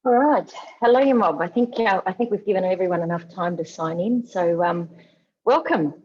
All right. Hello, you mob. I think we've given everyone enough time to sign in. So welcome.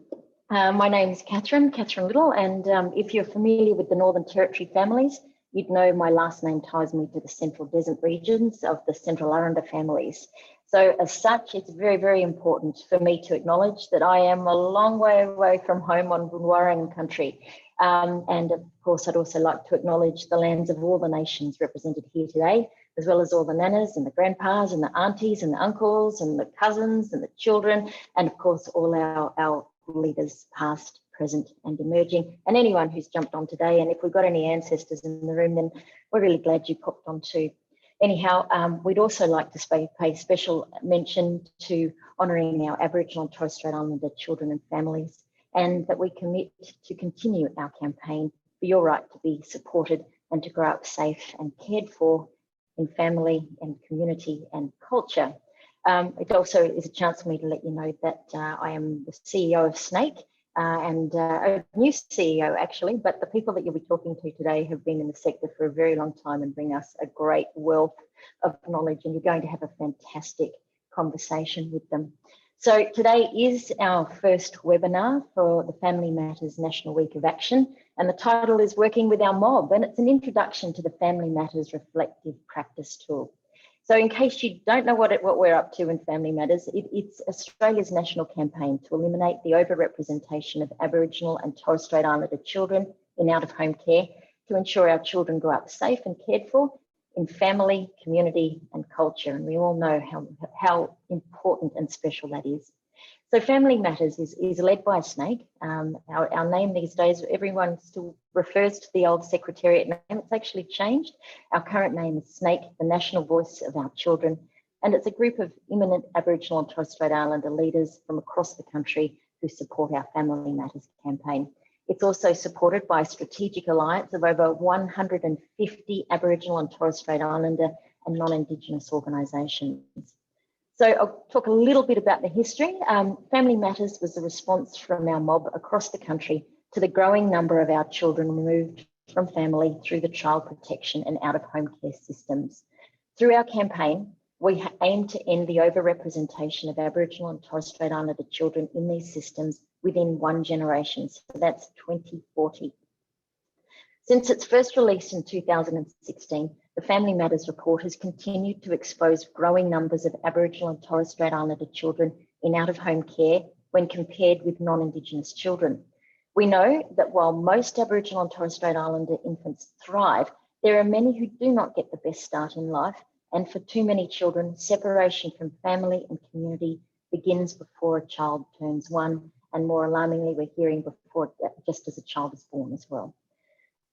My name is Catherine Liddle, and if you're familiar with the Northern Territory families, you'd know my last name ties me to the Central Desert regions of the Central Aranda families. So as such, it's very, very important for me to acknowledge that I am a long way away from home on Bunwarang country. And of course, I'd also like to acknowledge the lands of all the nations represented here today, as well as all the nanas and the grandpas and the aunties and the uncles and the cousins and the children, and of course, all our leaders past, present and emerging, and anyone who's jumped on today. And if we've got any ancestors in the room, then we're really glad you popped on too. Anyhow, we'd also like to pay special mention to honouring our Aboriginal and Torres Strait Islander children and families, and that we commit to continue our campaign for your right to be supported and to grow up safe and cared for in family and community and culture. It also is a chance for me to let you know that I am the CEO of SNAICC and a new CEO actually, but the people that you'll be talking to today have been in the sector for a very long time and bring us a great wealth of knowledge, and you're going to have a fantastic conversation with them. So today is our first webinar for the Family Matters National Week of Action, and the title is Working with Our Mob, and it's an introduction to the Family Matters Reflective Practice Tool. So in case you don't know what we're up to in Family Matters, it's Australia's national campaign to eliminate the overrepresentation of Aboriginal and Torres Strait Islander children in out-of-home care, to ensure our children grow up safe and cared for in family, community and culture. And we all know how important and special that is. So Family Matters is led by SNAICC. Our name these days, everyone still refers to the old Secretariat name. It's actually changed. Our current name is SNAICC, the National Voice of Our Children. And it's a group of eminent Aboriginal and Torres Strait Islander leaders from across the country who support our Family Matters campaign. It's also supported by a strategic alliance of over 150 Aboriginal and Torres Strait Islander and non-Indigenous organisations. So I'll talk a little bit about the history. Family Matters was a response from our mob across the country to the growing number of our children removed from family through the child protection and out-of-home care systems. Through our campaign, we aim to end the overrepresentation of Aboriginal and Torres Strait Islander children in these systems within one generation, so that's 2040. Since its first release in 2016, the Family Matters report has continued to expose growing numbers of Aboriginal and Torres Strait Islander children in out-of-home care when compared with non-Indigenous children. We know that while most Aboriginal and Torres Strait Islander infants thrive, there are many who do not get the best start in life, and for too many children, separation from family and community begins before a child turns one, and more alarmingly, we're hearing before just as a child is born as well.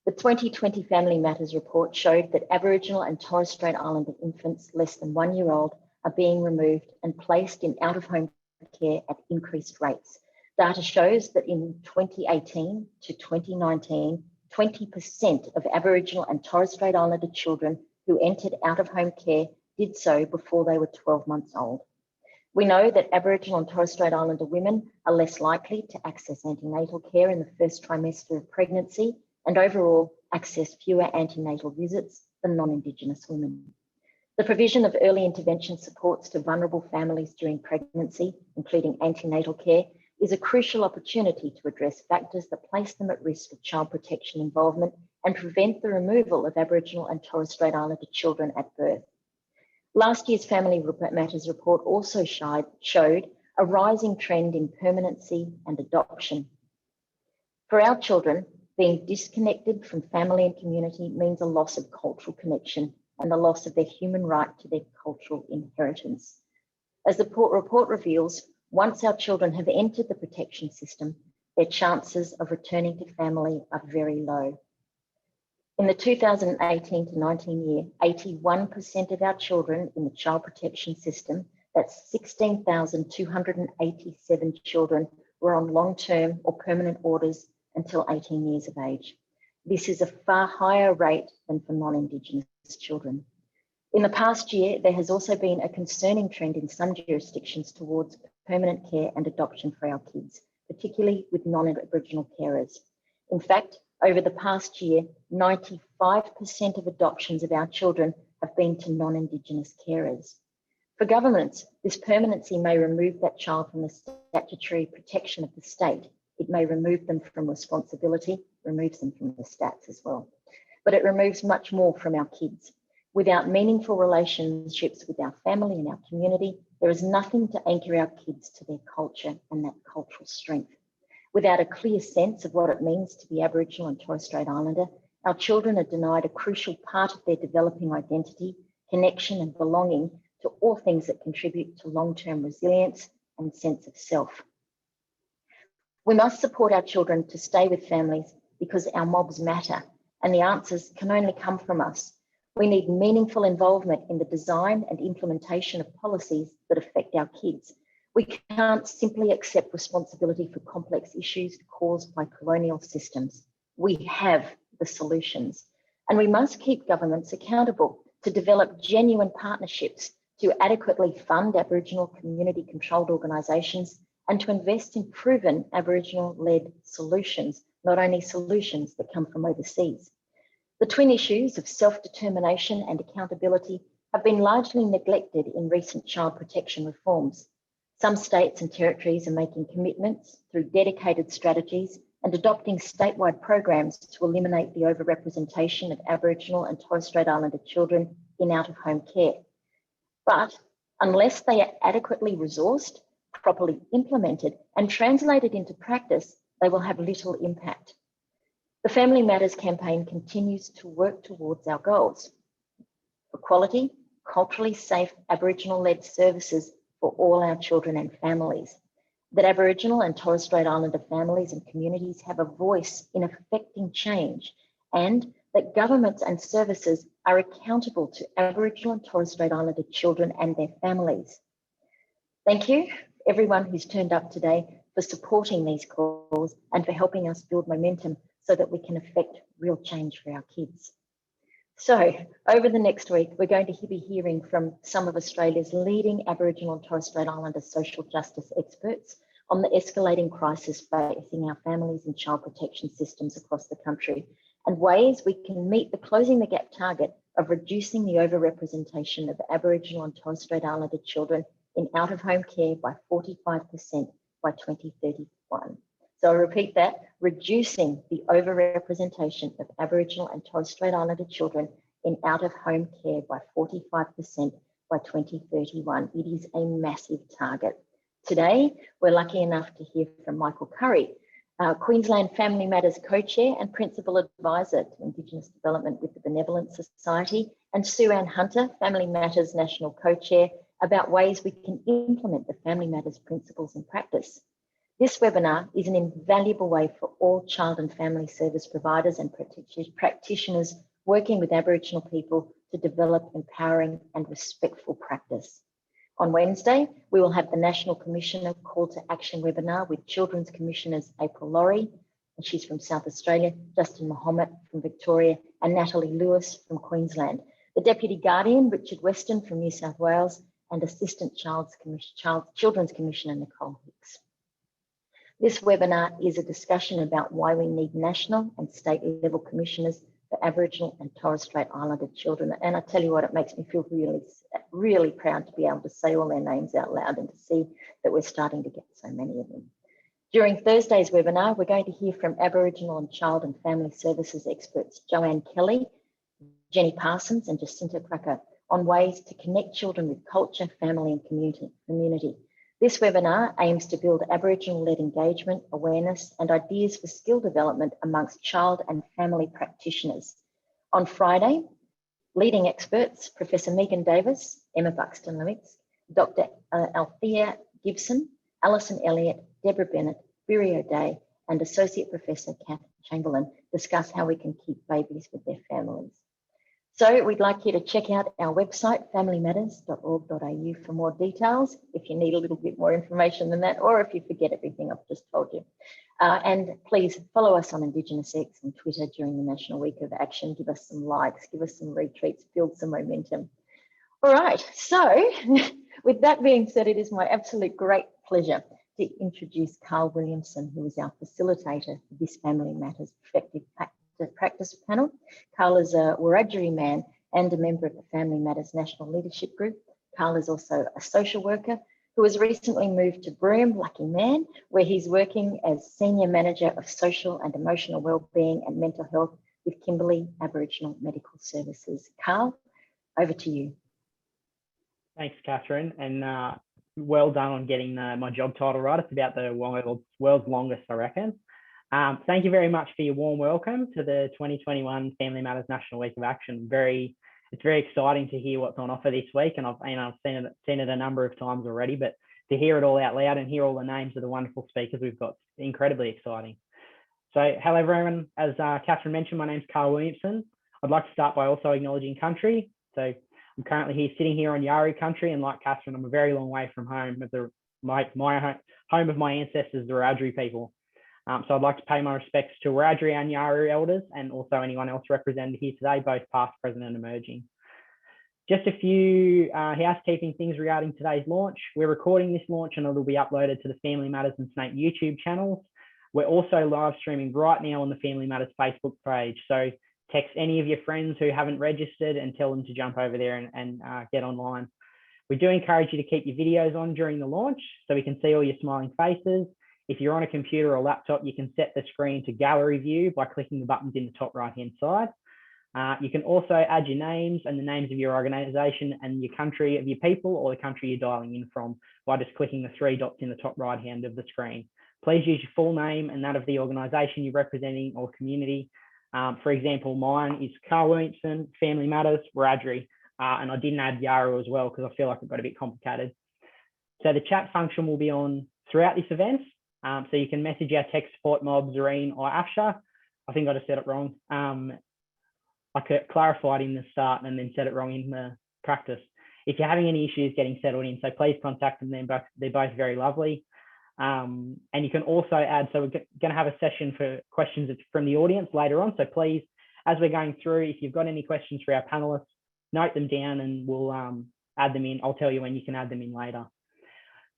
The 2020 Family Matters report showed that Aboriginal and Torres Strait Islander infants less than 1 year old are being removed and placed in out-of-home care at increased rates. Data shows that in 2018 to 2019, 20% of Aboriginal and Torres Strait Islander children who entered out-of-home care did so before they were 12 months old. We know that Aboriginal and Torres Strait Islander women are less likely to access antenatal care in the first trimester of pregnancy, and overall access fewer antenatal visits than non-Indigenous women. The provision of early intervention supports to vulnerable families during pregnancy, including antenatal care, is a crucial opportunity to address factors that place them at risk of child protection involvement and prevent the removal of Aboriginal and Torres Strait Islander children at birth. Last year's Family Matters report also showed a rising trend in permanency and adoption. For our children, being disconnected from family and community means a loss of cultural connection and the loss of their human right to their cultural inheritance. As the report reveals, once our children have entered the protection system, their chances of returning to family are very low. In the 2018 to 19 year, 81% of our children in the child protection system, that's 16,287 children, were on long-term or permanent orders until 18 years of age. This is a far higher rate than for non-Indigenous children. In the past year, there has also been a concerning trend in some jurisdictions towards permanent care and adoption for our kids, particularly with non-Aboriginal carers. In fact, over the past year, 95% of adoptions of our children have been to non-Indigenous carers. For governments, this permanency may remove that child from the statutory protection of the state. It may remove them from responsibility, removes them from the stats as well. But it removes much more from our kids. Without meaningful relationships with our family and our community, there is nothing to anchor our kids to their culture and that cultural strength. Without a clear sense of what it means to be Aboriginal and Torres Strait Islander, our children are denied a crucial part of their developing identity, connection and belonging to all things that contribute to long-term resilience and sense of self. We must support our children to stay with families because our mobs matter, and the answers can only come from us. We need meaningful involvement in the design and implementation of policies that affect our kids. We can't simply accept responsibility for complex issues caused by colonial systems. We have the solutions, and we must keep governments accountable to develop genuine partnerships to adequately fund Aboriginal community-controlled organisations and to invest in proven Aboriginal-led solutions, not only solutions that come from overseas. The twin issues of self-determination and accountability have been largely neglected in recent child protection reforms. Some states and territories are making commitments through dedicated strategies and adopting statewide programs to eliminate the overrepresentation of Aboriginal and Torres Strait Islander children in out-of-home care. But unless they are adequately resourced, properly implemented and translated into practice, they will have little impact. The Family Matters campaign continues to work towards our goals for quality, culturally safe Aboriginal-led services for all our children and families, that Aboriginal and Torres Strait Islander families and communities have a voice in affecting change, and that governments and services are accountable to Aboriginal and Torres Strait Islander children and their families. Thank you, everyone who's turned up today, for supporting these calls and for helping us build momentum so that we can affect real change for our kids. So over the next week, we're going to be hearing from some of Australia's leading Aboriginal and Torres Strait Islander social justice experts on the escalating crisis facing our families and child protection systems across the country, and ways we can meet the Closing the Gap target of reducing the overrepresentation of Aboriginal and Torres Strait Islander children in out-of-home care by 45% by 2031. So I repeat that, reducing the overrepresentation of Aboriginal and Torres Strait Islander children in out-of-home care by 45% by 2031. It is a massive target. Today, we're lucky enough to hear from Michael Currie, Queensland Family Matters Co-Chair and Principal Advisor to Indigenous Development with the Benevolent Society, and Sue-Ann Hunter, Family Matters National Co-Chair, about ways we can implement the Family Matters principles in practice. This webinar is an invaluable way for all child and family service providers and practitioners working with Aboriginal people to develop empowering and respectful practice. On Wednesday, we will have the National Commissioner Call to Action webinar with Children's Commissioners April Laurie, and she's from South Australia, Justin Mohammed from Victoria, and Natalie Lewis from Queensland. The Deputy Guardian, Richard Weston from New South Wales, and Assistant Children's Commissioner Nicole Hicks. This webinar is a discussion about why we need national and state level commissioners for Aboriginal and Torres Strait Islander children. And I tell you what, it makes me feel really, really proud to be able to say all their names out loud and to see that we're starting to get so many of them. During Thursday's webinar, we're going to hear from Aboriginal and Child and Family Services experts Joanne Kelly, Jenny Parsons and Jacinta Cracker on ways to connect children with culture, family and community. This webinar aims to build Aboriginal-led engagement, awareness and ideas for skill development amongst child and family practitioners. On Friday, leading experts, Professor Megan Davis, Emma Buxton-Limix, Dr. Althea Gibson, Alison Elliott, Deborah Bennett, Biri O'Day and Associate Professor Kath Chamberlain discuss how we can keep babies with their families. So we'd like you to check out our website, familymatters.org.au for more details if you need a little bit more information than that, or if you forget everything I've just told you. And please follow us on IndigenousX and Twitter during the National Week of Action. Give us some likes, give us some retweets, build some momentum. All right, so with that being said, it is my absolute great pleasure to introduce Karl Williamson, who is our facilitator for this Family Matters Effective Practice panel. Karl is a Wiradjuri man and a member of the Family Matters National Leadership Group. Karl is also a social worker who has recently moved to Broome, lucky man, where he's working as Senior Manager of Social and Emotional Wellbeing and Mental Health with Kimberley Aboriginal Medical Services. Karl, over to you. Thanks, Catherine, and well done on getting my job title right. It's about the world's longest, I reckon. Thank you very much for your warm welcome to the 2021 Family Matters National Week of Action. It's very exciting to hear what's on offer this week, and I've seen it a number of times already, but to hear it all out loud and hear all the names of the wonderful speakers we've got, incredibly exciting. So, hello everyone. As Catherine mentioned, my name's Karl Williamson. I'd like to start by also acknowledging country. So, I'm currently sitting here on Yawuru country, and like Catherine, I'm a very long way from home, my home of my ancestors, the Wiradjuri people. So I'd like to pay my respects to Wiradjuri and Yawuru elders, and also anyone else represented here today, both past, present and emerging. Just a few housekeeping things regarding today's launch. We're recording this launch and it'll be uploaded to the Family Matters and SNAICC YouTube channels. We're also live streaming right now on the Family Matters Facebook page. So text any of your friends who haven't registered and tell them to jump over there and get online. We do encourage you to keep your videos on during the launch so we can see all your smiling faces. If you're on a computer or laptop, you can set the screen to gallery view by clicking the buttons in the top right-hand side. You can also add your names and the names of your organisation and your country of your people or the country you're dialing in from by just clicking the three dots in the top right-hand of the screen. Please use your full name and that of the organisation you're representing or community. For example, mine is Karl Williamson, Family Matters, Wiradjuri, and I didn't add Yawuru as well because I feel like it got a bit complicated. So the chat function will be on throughout this event. So you can message our tech support mob, Zareen or Afsha. I think I just said it wrong. I clarified in the start and then said it wrong in the practice. If you're having any issues getting settled in, so please contact them. They're both very lovely. And you can also add, so we're going to have a session for questions from the audience later on. So please, as we're going through, if you've got any questions for our panelists, note them down and we'll add them in. I'll tell you when you can add them in later.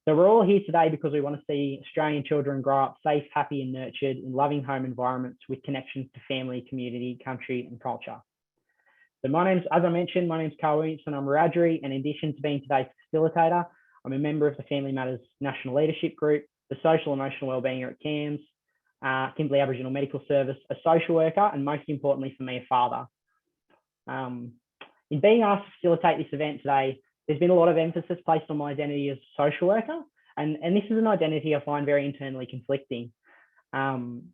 So we're all here today because we want to see Australian children grow up safe, happy and nurtured in loving home environments with connections to family, community, country and culture. So as I mentioned, my name's Karl Williamson. I'm Wiradjuri, and in addition to being today's facilitator, I'm a member of the Family Matters National Leadership Group, the Social and Emotional Wellbeing at CAMS, Kimberley Aboriginal Medical Service, a social worker, and most importantly for me, a father. In being asked to facilitate this event today, there's been a lot of emphasis placed on my identity as a social worker, and this is an identity I find very internally conflicting. Social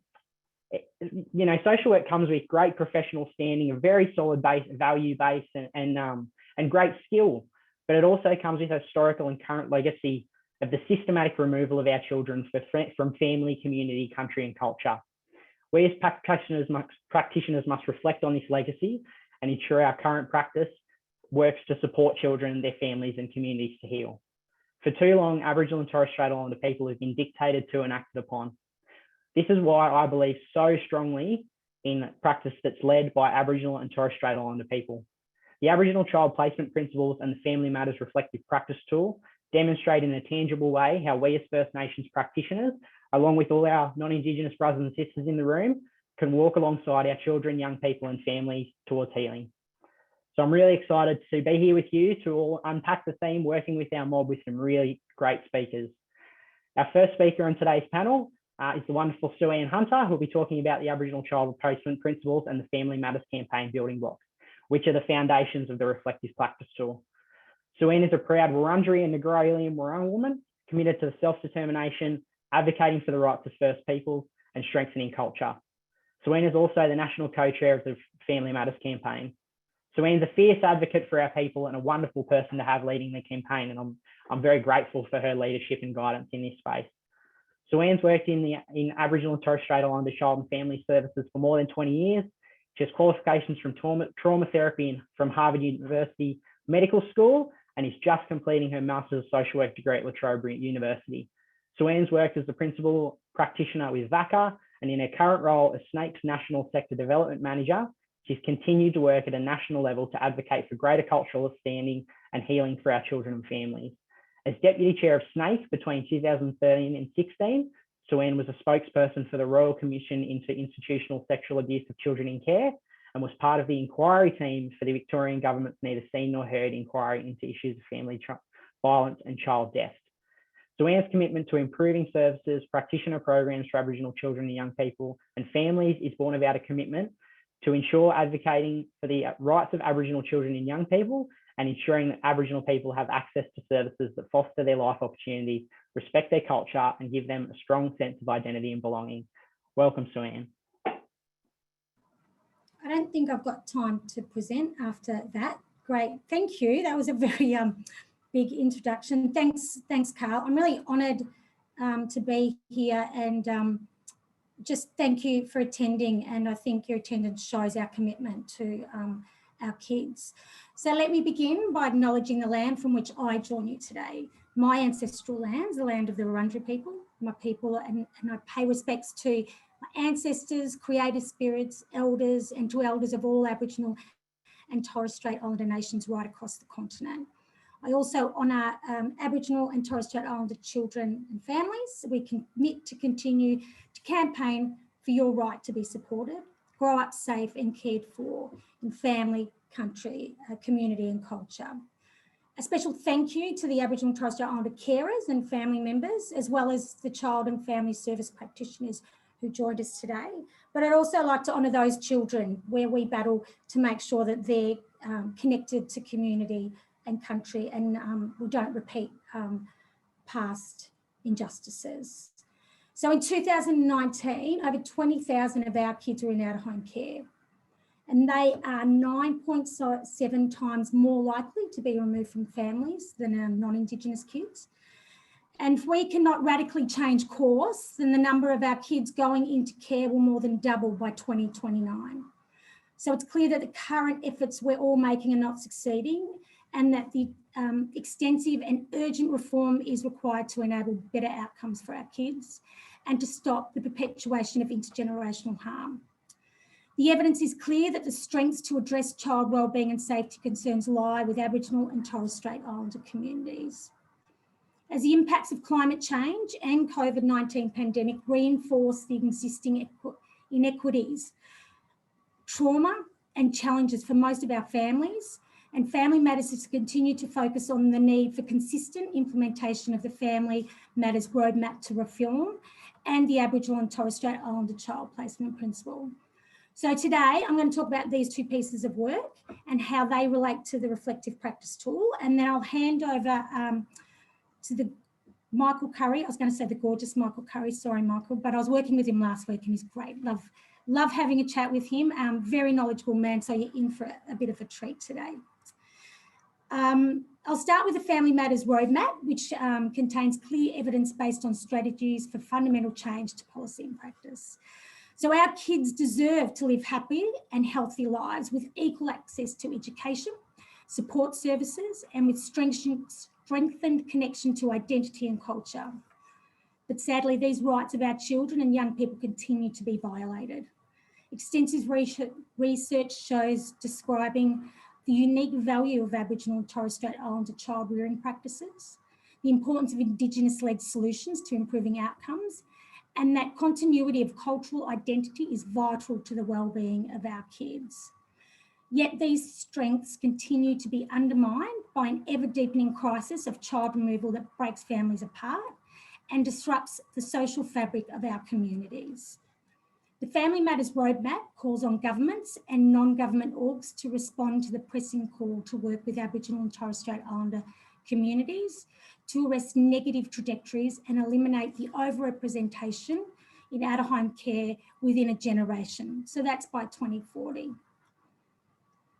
work comes with great professional standing, a very solid base, value base, and great skill, but it also comes with a historical and current legacy of the systematic removal of our children from family, community, country, and culture. We as practitioners must reflect on this legacy and ensure our current practice works to support children, their families and communities to heal. For too long, Aboriginal and Torres Strait Islander people have been dictated to and acted upon. This is why I believe so strongly in practice that's led by Aboriginal and Torres Strait Islander people. The Aboriginal Child Placement Principles and the Family Matters Reflective Practice Tool demonstrate in a tangible way how we as First Nations practitioners, along with all our non-Indigenous brothers and sisters in the room, can walk alongside our children, young people and families towards healing. So I'm really excited to be here with you to all unpack the theme, working with our mob with some really great speakers. Our first speaker on today's panel is the wonderful Sue-Ann Hunter, who'll be talking about the Aboriginal Child Placement Principles and the Family Matters Campaign building blocks, which are the foundations of the Reflective Practice Tool. Sue-Ann is a proud Wurundjeri and Negrilian Wurrung woman, committed to self-determination, advocating for the rights of First Peoples and strengthening culture. Sue-Ann is also the national co-chair of the Family Matters Campaign. Sue-Ann's a fierce advocate for our people and a wonderful person to have leading the campaign, and I'm very grateful for her leadership and guidance in this space. Sue-Ann's worked in Aboriginal and Torres Strait Islander Child and Family Services for more than 20 years. She has qualifications from trauma therapy from Harvard University Medical School and is just completing her Master's of Social Work degree at La Trobe University. Sue-Ann's worked as the Principal Practitioner with VACA, and in her current role as SNAICC's National Sector Development Manager, she's continued to work at a national level to advocate for greater cultural understanding and healing for our children and families. As Deputy Chair of SNAICC between 2013 and 16, Sue-Ann was a spokesperson for the Royal Commission into Institutional Sexual Abuse of Children in Care and was part of the inquiry team for the Victorian government's neither seen nor heard inquiry into issues of family violence and child death. Suanne's commitment to improving services, practitioner programs for Aboriginal children and young people and families is born about a commitment to ensure advocating for the rights of Aboriginal children and young people and ensuring that Aboriginal people have access to services that foster their life opportunities, respect their culture and give them a strong sense of identity and belonging. Welcome, Suanne. I don't think I've got time to present after that. Great, thank you. That was a very big introduction. Thanks, Karl. I'm really honoured to be here and just thank you for attending. And I think your attendance shows our commitment to our kids. So let me begin by acknowledging the land from which I join you today. My ancestral lands, the land of the Wurundjeri people, my people, and I pay respects to my ancestors, creator spirits, elders, and to elders of all Aboriginal and Torres Strait Islander nations right across the continent. I also honour Aboriginal and Torres Strait Islander children and families. We commit to continue to campaign for your right to be supported, grow up safe and cared for in family, country, community and culture. A special thank you to the Aboriginal and Torres Strait Islander carers and family members, as well as the child and family service practitioners who joined us today. But I'd also like to honour those children where we battle to make sure that they're connected to community and country and we don't repeat past injustices. So in 2019, over 20,000 of our kids were in out-of-home care, and they are 9.7 times more likely to be removed from families than our non-Indigenous kids. And if we cannot radically change course, then the number of our kids going into care will more than double by 2029. So it's clear that the current efforts we're all making are not succeeding, and that the extensive and urgent reform is required to enable better outcomes for our kids and to stop the perpetuation of intergenerational harm. The evidence is clear that the strengths to address child wellbeing and safety concerns lie with Aboriginal and Torres Strait Islander communities. As the impacts of climate change and COVID-19 pandemic reinforce the existing inequities, trauma and challenges for most of our families, and Family Matters has continued to focus on the need for consistent implementation of the Family Matters Roadmap to Reform and the Aboriginal and Torres Strait Islander Child Placement Principle. So today I'm going to talk about these two pieces of work and how they relate to the reflective practice tool, and then I'll hand over to the Michael Currie. I was going to say the gorgeous Michael Currie, sorry Michael, but I was working with him last week and he's great. Love having a chat with him. Very knowledgeable man, so you're in for a bit of a treat today. I'll start with the Family Matters Roadmap, which contains clear evidence based on strategies for fundamental change to policy and practice. So our kids deserve to live happy and healthy lives with equal access to education, support services, and with strengthened connection to identity and culture. But sadly, these rights of our children and young people continue to be violated. Extensive research shows describing the unique value of Aboriginal and Torres Strait Islander child rearing practices, the importance of Indigenous-led solutions to improving outcomes, and that continuity of cultural identity is vital to the well-being of our kids. Yet these strengths continue to be undermined by an ever-deepening crisis of child removal that breaks families apart and disrupts the social fabric of our communities. The Family Matters Roadmap calls on governments and non-government orgs to respond to the pressing call to work with Aboriginal and Torres Strait Islander communities to arrest negative trajectories and eliminate the overrepresentation in out-of-home care within a generation. So that's by 2040.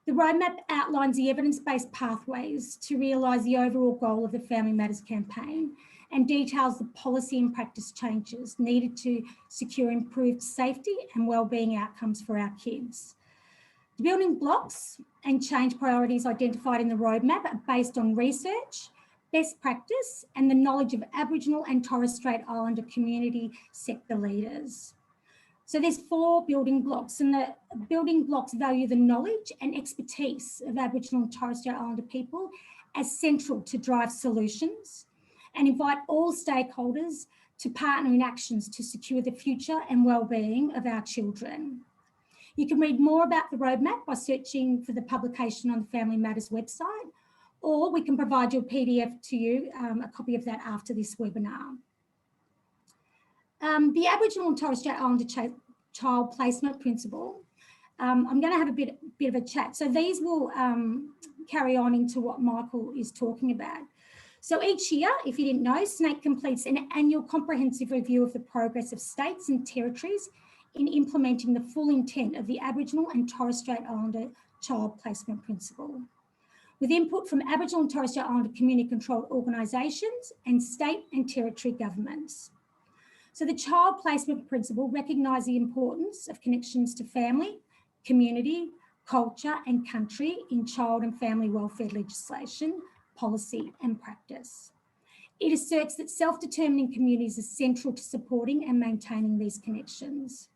The roadmap outlines the evidence-based pathways to realise the overall goal of the Family Matters campaign and details the policy and practice changes needed to secure improved safety and wellbeing outcomes for our kids. The building blocks and change priorities identified in the roadmap are based on research, best practice, and the knowledge of Aboriginal and Torres Strait Islander community sector leaders. So there's 4 building blocks, and the building blocks value the knowledge and expertise of Aboriginal and Torres Strait Islander people as central to drive solutions and invite all stakeholders to partner in actions to secure the future and well-being of our children. You can read more about the roadmap by searching for the publication on the Family Matters website, or we can provide you a PDF to you, a copy of that after this webinar. The Aboriginal and Torres Strait Islander Child Placement Principle, I'm going to have a bit of a chat. So these will carry on into what Michael is talking about. So each year, if you didn't know, SNAICC completes an annual comprehensive review of the progress of states and territories in implementing the full intent of the Aboriginal and Torres Strait Islander Child Placement Principle, with input from Aboriginal and Torres Strait Islander community-controlled organisations and state and territory governments. So the Child Placement Principle recognises the importance of connections to family, community, culture and country in child and family welfare legislation, policy and practice. It asserts that self-determining communities are central to supporting and maintaining these connections.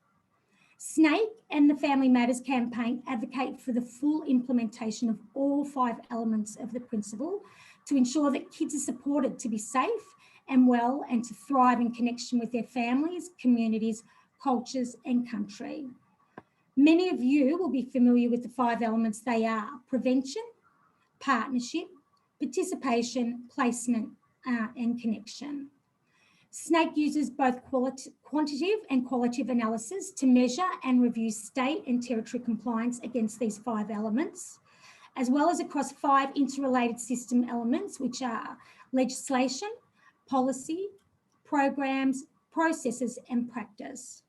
SNAICC and the Family Matters campaign advocate for the full implementation of all 5 elements of the principle to ensure that kids are supported to be safe and well and to thrive in connection with their families, communities, cultures and country. Many of you will be familiar with the 5 elements. They are prevention, partnership, participation, placement and connection. SNAICC uses both quantitative and qualitative analysis to measure and review state and territory compliance against these 5 elements, as well as across 5 interrelated system elements, which are legislation, policy, programs, processes and practice.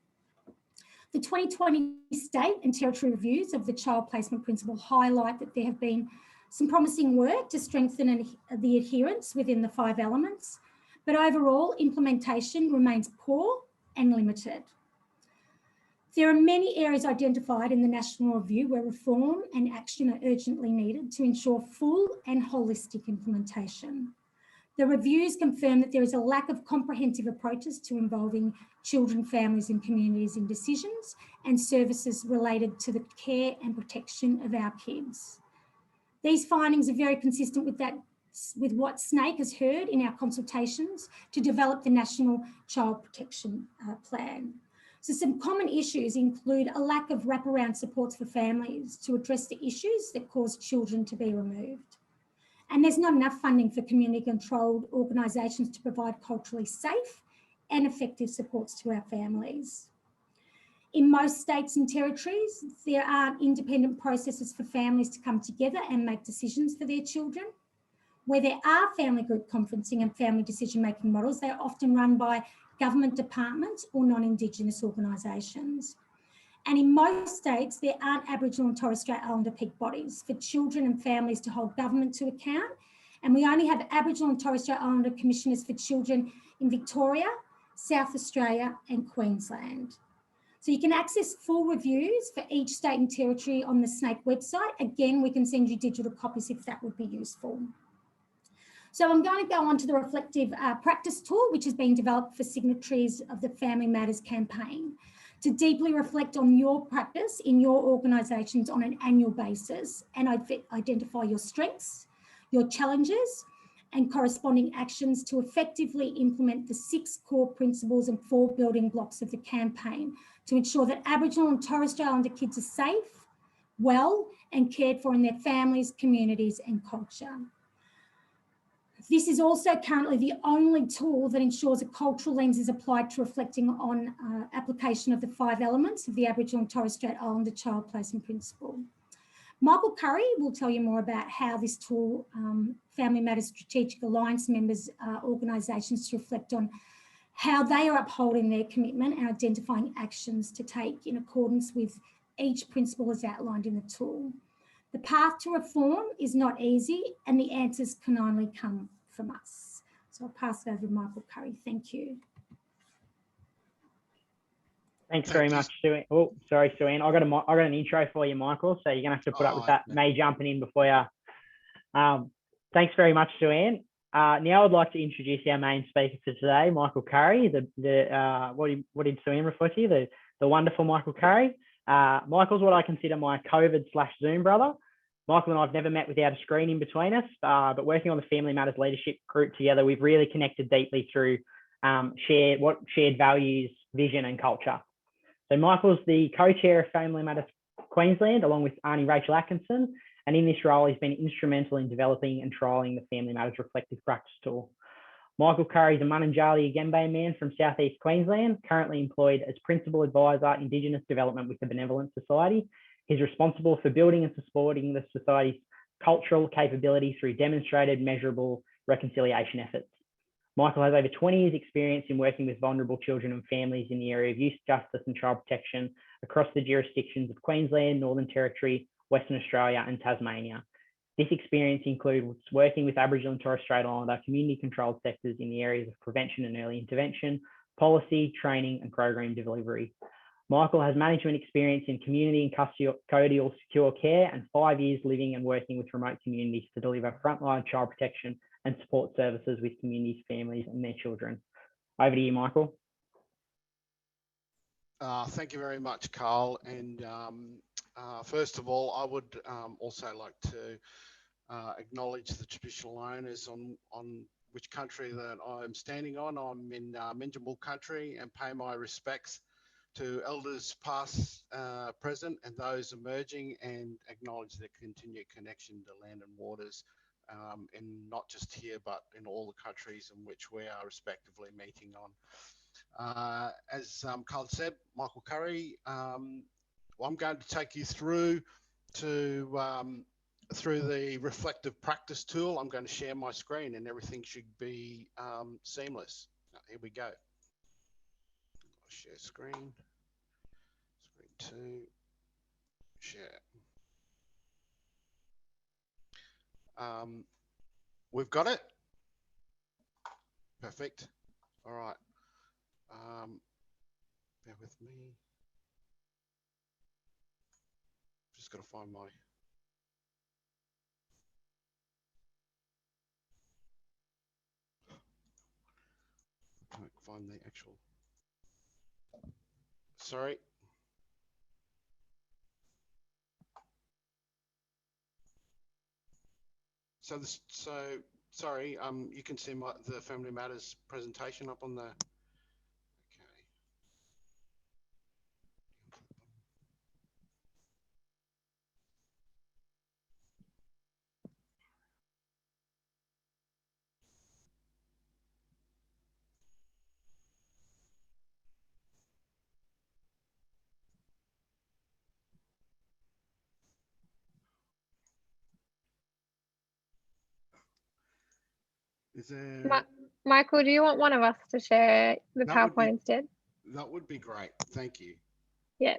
The 2020 state and territory reviews of the Child Placement Principle highlight that there have been some promising work to strengthen the adherence within the 5 elements, but overall implementation remains poor and limited. There are many areas identified in the National Review where reform and action are urgently needed to ensure full and holistic implementation. The reviews confirm that there is a lack of comprehensive approaches to involving children, families and communities in decisions and services related to the care and protection of our kids. These findings are very consistent with what SNAICC has heard in our consultations to develop the National Child Protection Plan. So some common issues include a lack of wraparound supports for families to address the issues that cause children to be removed. And there's not enough funding for community-controlled organisations to provide culturally safe and effective supports to our families. In most states and territories, there aren't independent processes for families to come together and make decisions for their children. Where there are family group conferencing and family decision-making models, they are often run by government departments or non-Indigenous organisations. And in most states, there aren't Aboriginal and Torres Strait Islander peak bodies for children and families to hold government to account. And we only have Aboriginal and Torres Strait Islander commissioners for children in Victoria, South Australia and Queensland. So you can access full reviews for each state and territory on the SNAICC website. Again, we can send you digital copies if that would be useful. So I'm going to go on to the reflective practice tool, which has been developed for signatories of the Family Matters campaign to deeply reflect on your practice in your organisations on an annual basis and identify your strengths, your challenges and corresponding actions to effectively implement the 6 core principles and 4 building blocks of the campaign to ensure that Aboriginal and Torres Strait Islander kids are safe, well and cared for in their families, communities and culture. This is also currently the only tool that ensures a cultural lens is applied to reflecting on application of the 5 elements of the Aboriginal and Torres Strait Islander Child Placement Principle. Michael Currie will tell you more about how this tool, Family Matters Strategic Alliance members, organisations to reflect on how they are upholding their commitment and identifying actions to take in accordance with each principle as outlined in the tool. The path to reform is not easy and the answers can only come from us. So I'll pass it over to Michael Currie. Thank you. Thanks very much, Sue. Oh, sorry, Sue. I got an intro for you, Michael. So you're gonna have to put up with that. May jumping in before you. Thanks very much, Sue. Now I'd like to introduce our main speaker for today, Michael Currie. What did Sue refer to you? The wonderful Michael Currie. Michael's what I consider my COVID/Zoom brother. Michael and I have never met without a screen in between us, but working on the Family Matters Leadership Group together, we've really connected deeply through shared values, vision and culture. So Michael's the co-chair of Family Matters Queensland, along with Auntie Rachel Atkinson. And in this role, he's been instrumental in developing and trialling the Family Matters Reflective Practice Tool. Michael Currie is a Mununjali Agembe man from southeast Queensland, currently employed as Principal Advisor, Indigenous Development with the Benevolent Society. He's responsible for building and supporting the Society's cultural capability through demonstrated, measurable reconciliation efforts. Michael has over 20 years' experience in working with vulnerable children and families in the area of youth justice and child protection across the jurisdictions of Queensland, Northern Territory, Western Australia and Tasmania. This experience includes working with Aboriginal and Torres Strait Islander community-controlled sectors in the areas of prevention and early intervention, policy, training and program delivery. Michael has management experience in community and custodial secure care and 5 years living and working with remote communities to deliver frontline child protection and support services with communities, families and their children. Over to you, Michael. Thank you very much, Karl. And first of all, I would also like to acknowledge the traditional owners on which country that I'm standing on. I'm in Minjimul country, and pay my respects to elders past, present, and those emerging, and acknowledge their continued connection to land and waters, in not just here, but in all the countries in which we are respectively meeting on. As Karl said, Michael Currie, well, I'm going to take you through the reflective practice tool. I'm going to share my screen and everything should be seamless. Here we go. Share screen. Screen 2. Share. We've got it. Perfect. All right. Bear with me. Just got to find my. I can't find the actual. Sorry. Sorry. You can see the Family Matters presentation up on the. Is there... Michael, do you want one of us to share the PowerPoint instead? That would be great. Thank you. Yeah.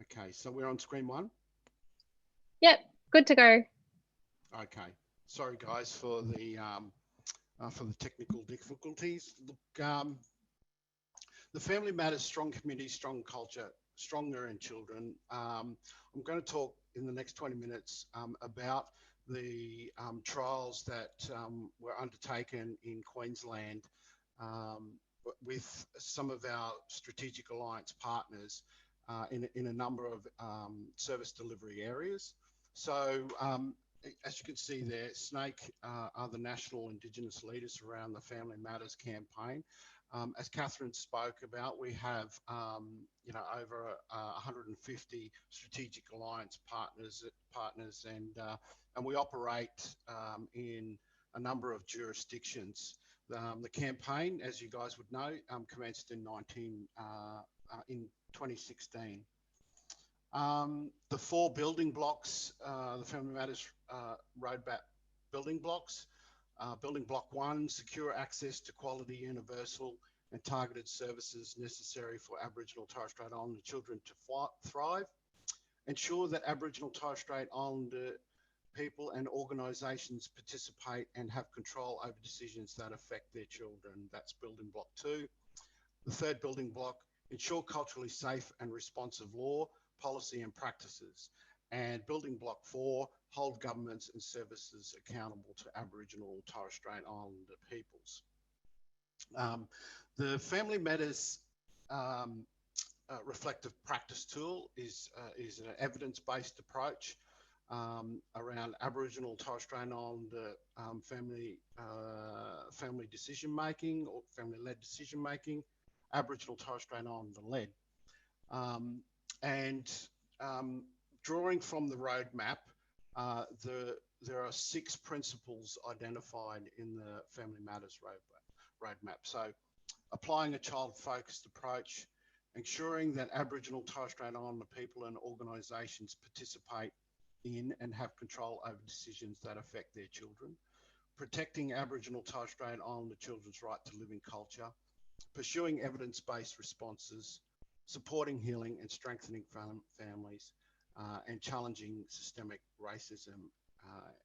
Okay, so we're on screen 1? Yep, good to go. Okay. Sorry guys for the technical difficulties. Look, the Family Matters, strong community, strong culture, stronger in children. I'm going to talk in the next 20 minutes about the trials that were undertaken in Queensland with some of our strategic alliance partners in a number of service delivery areas. So as you can see there, SNAICC are the national Indigenous leaders around the Family Matters campaign. As Catherine spoke about, we have over 150 strategic alliance partners, and we operate in a number of jurisdictions. The campaign, as you guys would know, commenced in 2016. The 4 building blocks, the Family Matters roadmap building blocks. Building block 1, secure access to quality, universal and targeted services necessary for Aboriginal Torres Strait Islander children to thrive. Ensure that Aboriginal Torres Strait Islander people and organisations participate and have control over decisions that affect their children. That's building block 2. The 3rd building block, ensure culturally safe and responsive law, policy and practices. And building block 4, hold governments and services accountable to Aboriginal Torres Strait Islander peoples. The Family Matters reflective practice tool is an evidence-based approach around Aboriginal Torres Strait Islander family decision-making or family-led decision-making, Aboriginal Torres Strait Islander-led. And drawing from the roadmap, there are 6 principles identified in the Family Matters roadmap. So applying a child-focused approach, ensuring that Aboriginal and Torres Strait Islander people and organisations participate in and have control over decisions that affect their children, protecting Aboriginal and Torres Strait Islander children's right to live in culture, pursuing evidence-based responses, supporting healing and strengthening families, and challenging systemic racism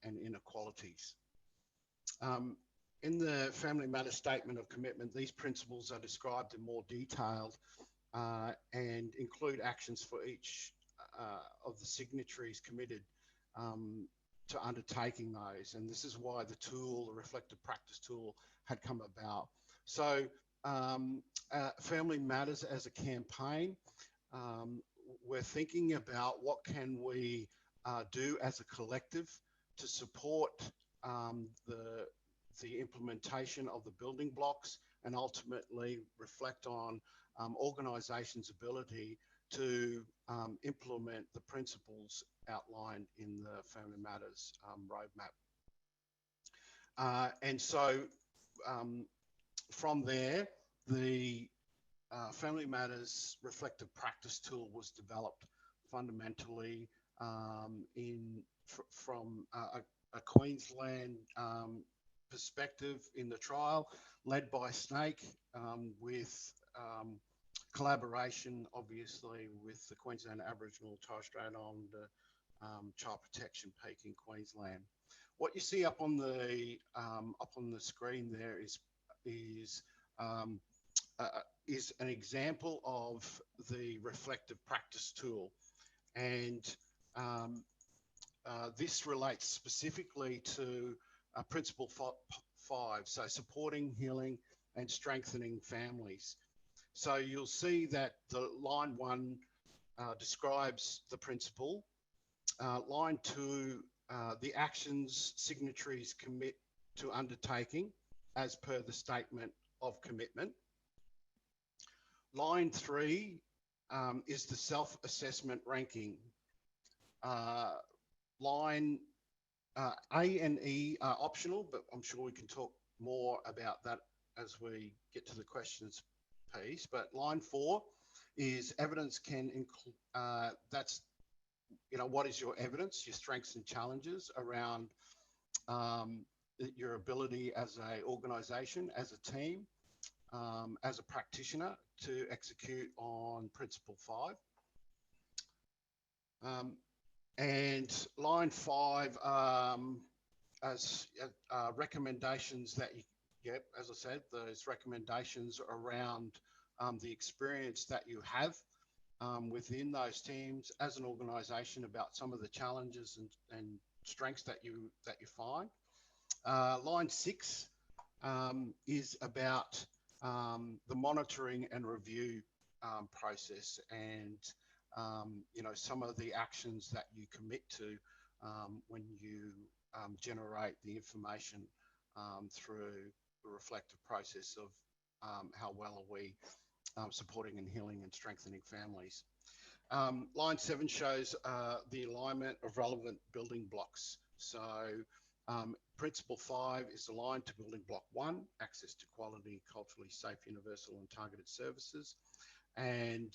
and inequalities. In the Family Matters Statement of Commitment, these principles are described in more detail and include actions for each of the signatories committed to undertaking those. And this is why the tool, the reflective practice tool, had come about. So Family Matters as a campaign, we're thinking about what can we do as a collective to support the implementation of the building blocks and ultimately reflect on organisations' ability to implement the principles outlined in the Family Matters roadmap. And so from there, the Family Matters Reflective Practice Tool was developed fundamentally from a Queensland perspective in the trial, led by SNAICC, with collaboration, obviously, with the Queensland Aboriginal Torres Strait Islander Child Protection Peak in Queensland. What you see up on the screen there is an example of the reflective practice tool, and this relates specifically to Principle 5, so supporting, healing, and strengthening families. So you'll see that the line 1 describes the principle. Line 2, the actions signatories commit to undertaking as per the statement of commitment. Line 3 is the self-assessment ranking. Line A and E are optional, but I'm sure we can talk more about that as we get to the questions piece. But line 4 is evidence can include, that's, what is your evidence, your strengths and challenges around your ability as an organisation, as a team, as a practitioner to execute on Principle 5. And line 5 as recommendations that you get, as I said, those recommendations around the experience that you have within those teams as an organisation about some of the challenges and strengths that you find. Line 6 is about the monitoring and review process and some of the actions that you commit to when you generate the information through the reflective process of how well are we supporting and healing and strengthening families. Line 7 shows the alignment of relevant building blocks. So Principle 5 is aligned to building block 1, access to quality, culturally safe, universal and targeted services, and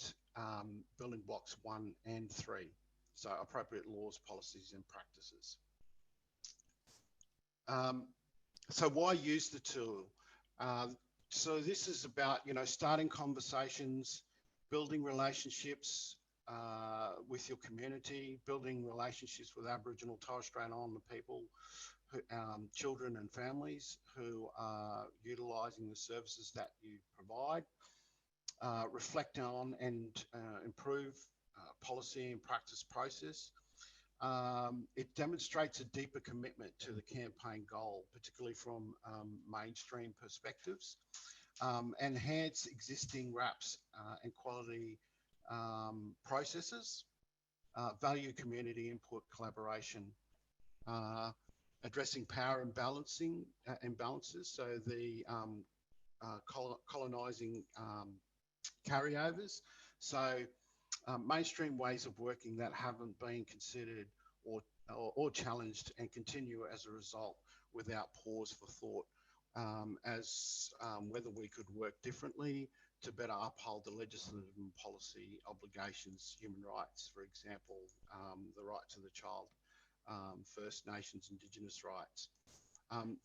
building blocks 1 and 3, so appropriate laws, policies and practices. So why use the tool? So this is about, starting conversations, building relationships with your community, building relationships with Aboriginal, Torres Strait Islander people, children and families who are utilising the services that you provide. Reflect on and improve policy and practice process. It demonstrates a deeper commitment to the campaign goal, particularly from mainstream perspectives. Enhance existing RAPs and quality processes. Value community input collaboration. Addressing power imbalances, so the colonising carryovers. So mainstream ways of working that haven't been considered or challenged and continue as a result without pause for thought as whether we could work differently to better uphold the legislative and policy obligations, human rights, for example, the right to the child, First Nations, Indigenous rights.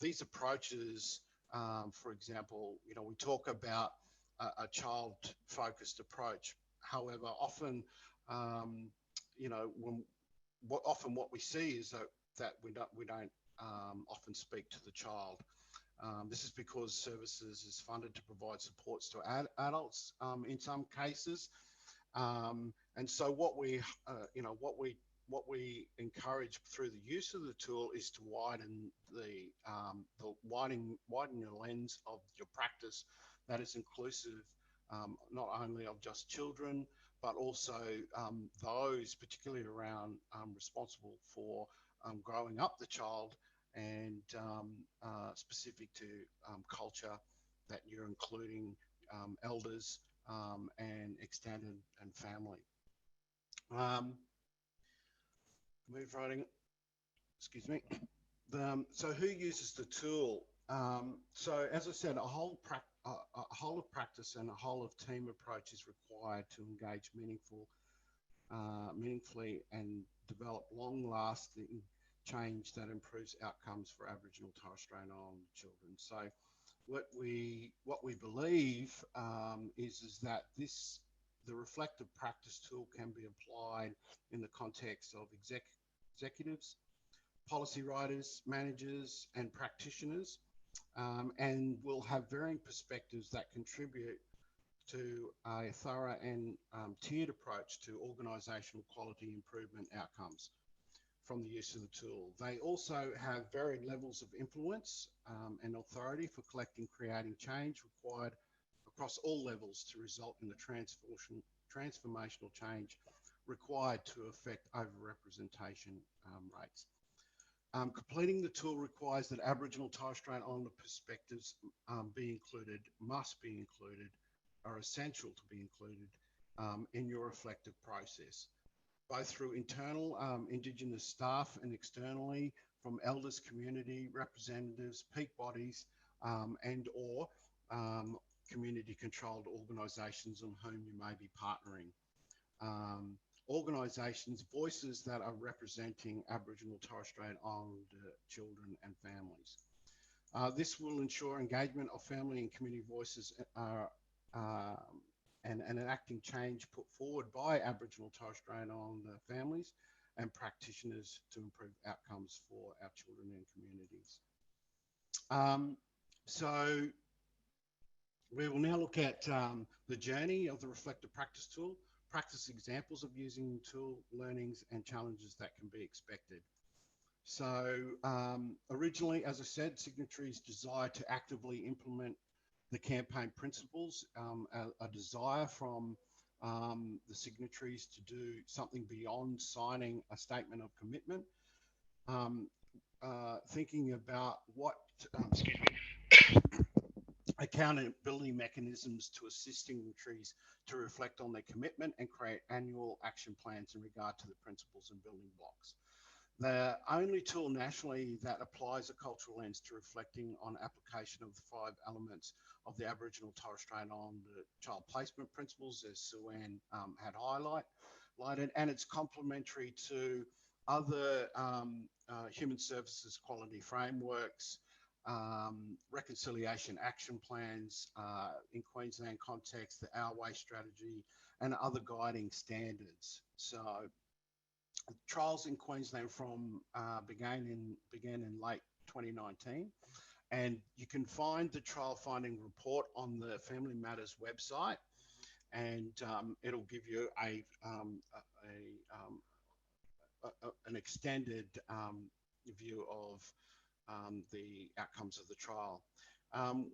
These approaches, for example, we talk about a child-focused approach. However, often, what we see is that we don't often speak to the child. This is because services is funded to provide supports to adults in some cases, and so what we encourage through the use of the tool is to widen widen your lens of your practice that is inclusive not only of just children but also those particularly around responsible for growing up the child and specific to culture that you're including elders and extended and family. Move writing, excuse me. So who uses the tool? So as I said, a whole of practice and a whole of team approach is required to engage meaningfully and develop long-lasting change that improves outcomes for Aboriginal and Torres Strait Islander children. So what we believe is that the reflective practice tool can be applied in the context of executives, policy writers, managers, and practitioners, and will have varying perspectives that contribute to a thorough and tiered approach to organisational quality improvement outcomes from the use of the tool. They also have varied levels of influence and authority for collecting, creating change required across all levels to result in the transformational change required to affect overrepresentation rates. Completing the tool requires that Aboriginal and Torres Strait Islander perspectives be included, must be included, are essential to be included in your reflective process, both through internal Indigenous staff and externally from elders, community representatives, peak bodies, and or community-controlled organisations on whom you may be partnering. Organisations, voices that are representing Aboriginal and Torres Strait Islander children and families. This will ensure engagement of family and community voices and enacting change put forward by Aboriginal and Torres Strait Islander families and practitioners to improve outcomes for our children and communities. So we will now look at the journey of the reflective practice tool, practice examples of using the tool, learnings and challenges that can be expected. So originally, as I said, signatories desire to actively implement the campaign principles, a desire from the signatories to do something beyond signing a statement of commitment, thinking about what, accountability mechanisms to assist signatories to reflect on their commitment and create annual action plans in regard to the principles and building blocks. The only tool nationally that applies a cultural lens to reflecting on application of the 5 elements of the Aboriginal Torres Strait Islander child placement principles, as Sue-Ann had highlighted, and it's complementary to other human services quality frameworks, reconciliation action plans in Queensland context, the Our Way strategy, and other guiding standards. So trials in Queensland began in late 2019, and you can find the trial finding report on the Family Matters website, and it'll give you an extended view of the outcomes of the trial.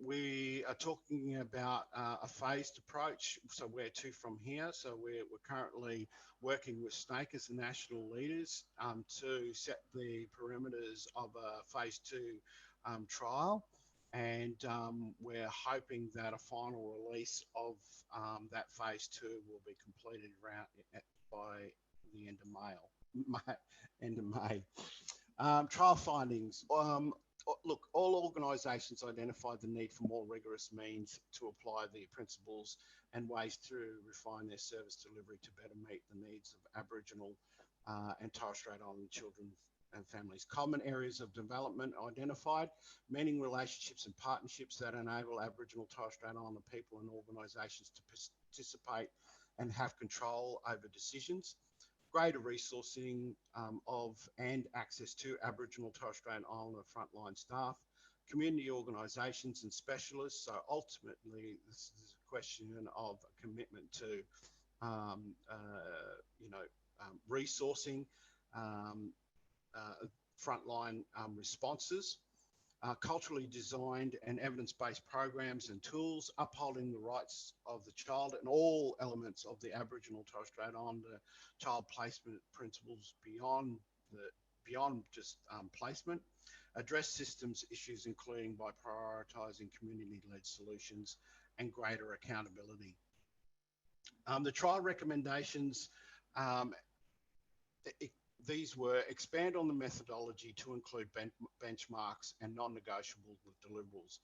We are talking about a phased approach, so where to from here. So we're currently working with SNAICC as the national leaders to set the perimeters of a phase 2 trial, And we're hoping that a final release of that phase 2 will be completed around by the end of May. Trial findings. Look, all organisations identified the need for more rigorous means to apply the principles and ways to refine their service delivery to better meet the needs of Aboriginal and Torres Strait Islander children and families. Common areas of development identified, meaning relationships and partnerships that enable Aboriginal Torres Strait Islander people and organisations to participate and have control over decisions. Greater resourcing of and access to Aboriginal Torres Strait Islander frontline staff, community organisations and specialists. So ultimately, this is a question of a commitment to, resourcing frontline responses. Culturally designed and evidence-based programs and tools, upholding the rights of the child and all elements of the Aboriginal Torres Strait Islander child placement principles beyond just placement. Address systems issues, including by prioritising community-led solutions and greater accountability. The trial recommendations, these were expand on the methodology to include benchmarks and non-negotiable deliverables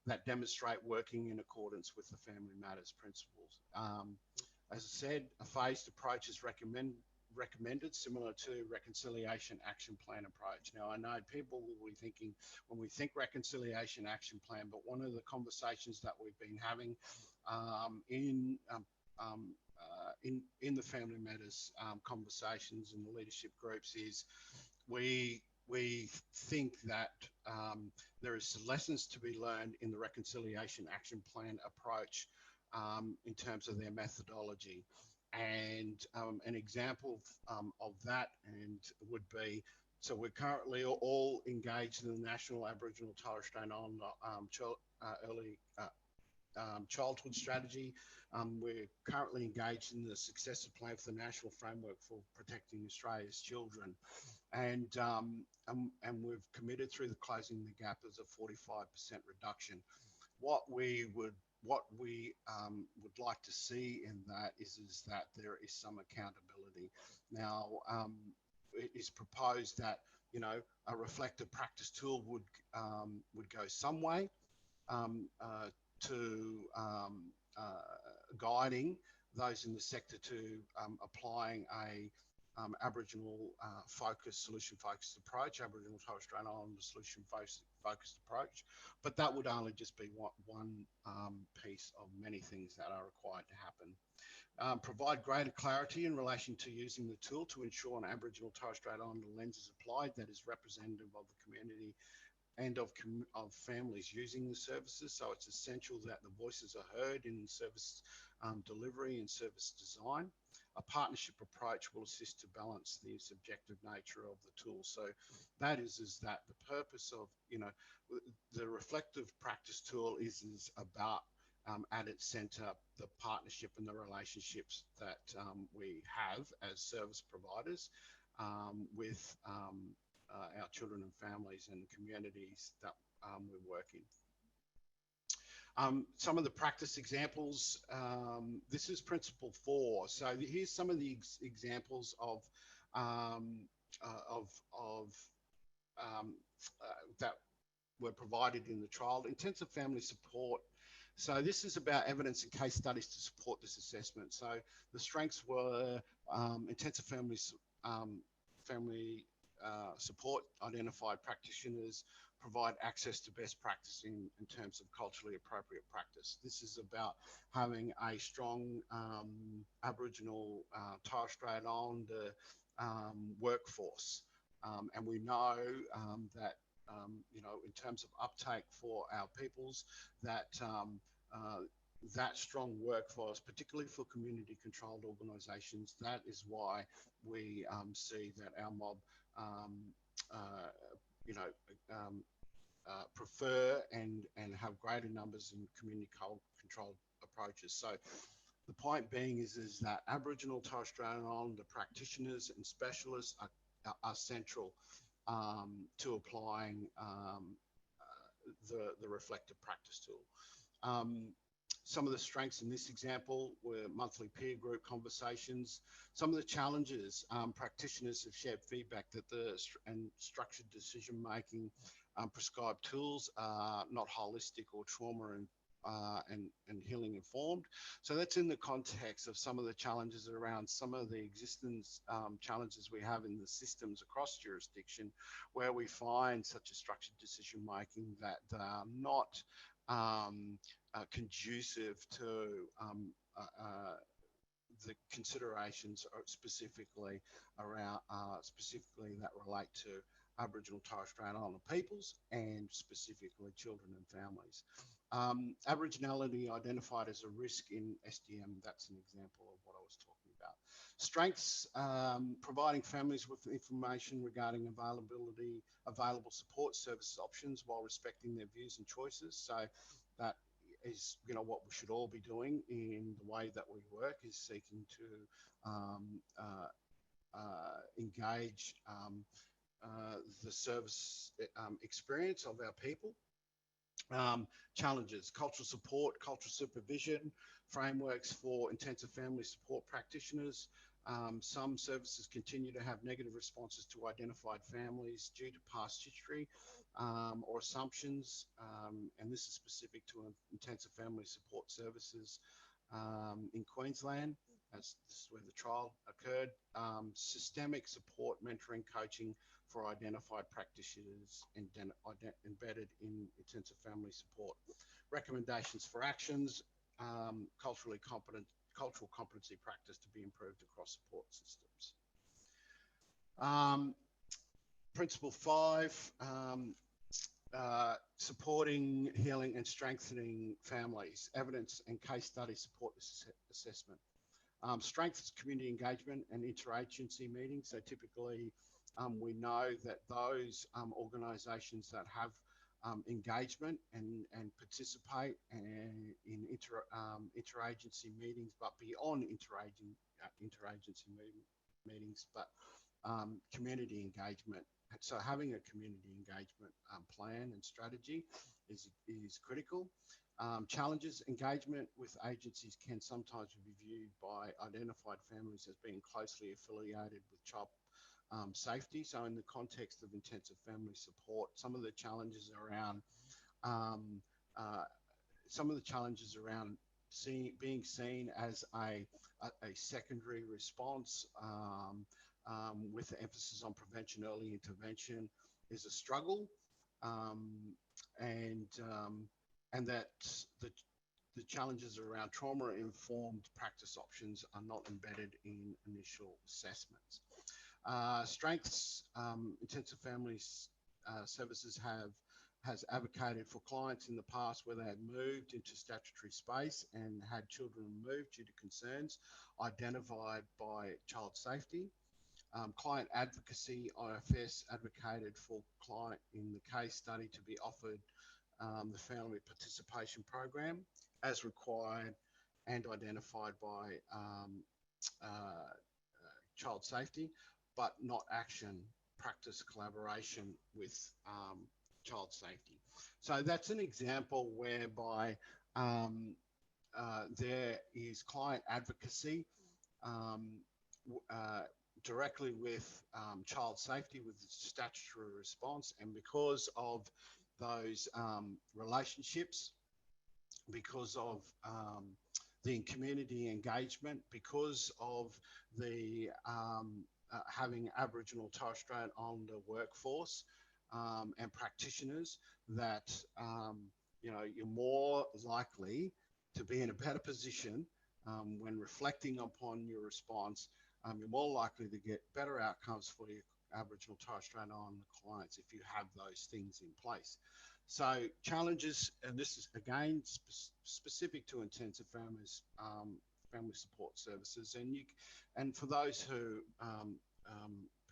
that demonstrate working in accordance with the Family Matters principles. As I said, a phased approach is recommended, similar to Reconciliation Action Plan approach. Now, I know people will be thinking, when we think Reconciliation Action Plan, but one of the conversations that we've been having in the Family Matters conversations and the leadership groups is we think that there is lessons to be learned in the Reconciliation Action Plan approach in terms of their methodology. And an example of that would be, so we're currently all engaged in the National Aboriginal Torres Strait Islander early childhood strategy. We're currently engaged in the successor plan for the National Framework for Protecting Australia's Children. And we've committed through the Closing the Gap as a 45% reduction. What we would like to see in that is that there is some accountability. Now, it is proposed that, you know, a reflective practice tool would go some way to guiding those in the sector to applying a Aboriginal solution focused approach, Aboriginal Torres Strait Islander solution focused approach, but that would only just be one piece of many things that are required to happen. Provide greater clarity in relation to using the tool to ensure an Aboriginal Torres Strait Islander lens is applied that is representative of the community and of families using the services. So it's essential that the voices are heard in service delivery and service design. A partnership approach will assist to balance the subjective nature of the tool. So that is that the purpose of, you know, the reflective practice tool is about at its center the partnership and the relationships that we have as service providers with our children and families and communities that we work in. Some of the practice examples, this is principle 4. So here's some of the examples of that were provided in the trial. Intensive family support. So this is about evidence and case studies to support this assessment. So the strengths were intensive family support, identified practitioners, provide access to best practice in terms of culturally appropriate practice. This is about having a strong Aboriginal Torres Strait Islander workforce. And we know that, you know, in terms of uptake for our peoples, that that strong workforce, particularly for community-controlled organisations, that is why we see that our mob, you know, prefer and have greater numbers in community-controlled approaches. So the point being is that Aboriginal Torres Strait Islander practitioners and specialists are central to applying the reflective practice tool. Some of the strengths in this example were monthly peer group conversations. Some of the challenges, practitioners have shared feedback that structured decision-making prescribed tools are not holistic or trauma and healing informed. So that's in the context of some of the challenges around some of the existence challenges we have in the systems across jurisdiction, where we find such a structured decision-making that are not conducive to the considerations specifically around that relate to Aboriginal and Torres Strait Islander peoples and specifically children and families. Aboriginality identified as a risk in SDM, that's an example of what I was talking about. Strengths, providing families with information regarding available support services options while respecting their views and choices. So that is, what we should all be doing in the way that we work, is seeking to engage the service experience of our people. Challenges, cultural support, cultural supervision, frameworks for intensive family support practitioners. Some services continue to have negative responses to identified families due to past history or assumptions, and this is specific to intensive family support services in Queensland, as this is where the trial occurred. Systemic support, mentoring, coaching for identified practitioners embedded in intensive family support. Recommendations for actions, cultural competency practice to be improved across support systems. Principle 5, supporting, healing and strengthening families, evidence and case study support assessment. Strengths community engagement and interagency meetings. So typically we know that those organisations that have engagement and participate in interagency meetings, but beyond interagency meetings, but community engagement. So having a community engagement plan and strategy is critical. Challenges, engagement with agencies can sometimes be viewed by identified families as being closely affiliated with child safety. So in the context of intensive family support, some of the challenges around being seen as a secondary response with the emphasis on prevention, early intervention is a struggle, and that the challenges around trauma-informed practice options are not embedded in initial assessments. Strengths, intensive families services has advocated for clients in the past where they had moved into statutory space and had children removed due to concerns identified by child safety. Client advocacy, IFS advocated for client in the case study to be offered the family participation program as required and identified by child safety, but not action, practice collaboration with child safety. So that's an example whereby there is client advocacy directly with child safety, with the statutory response, and because of those relationships, because of the community engagement, because of the having Aboriginal Torres Strait Islander workforce and practitioners, that you're more likely to be in a better position when reflecting upon your response. You're more likely to get better outcomes for your Aboriginal Torres Strait Islander clients if you have those things in place. So challenges, and this is again specific to intensive families, family support services, and for those who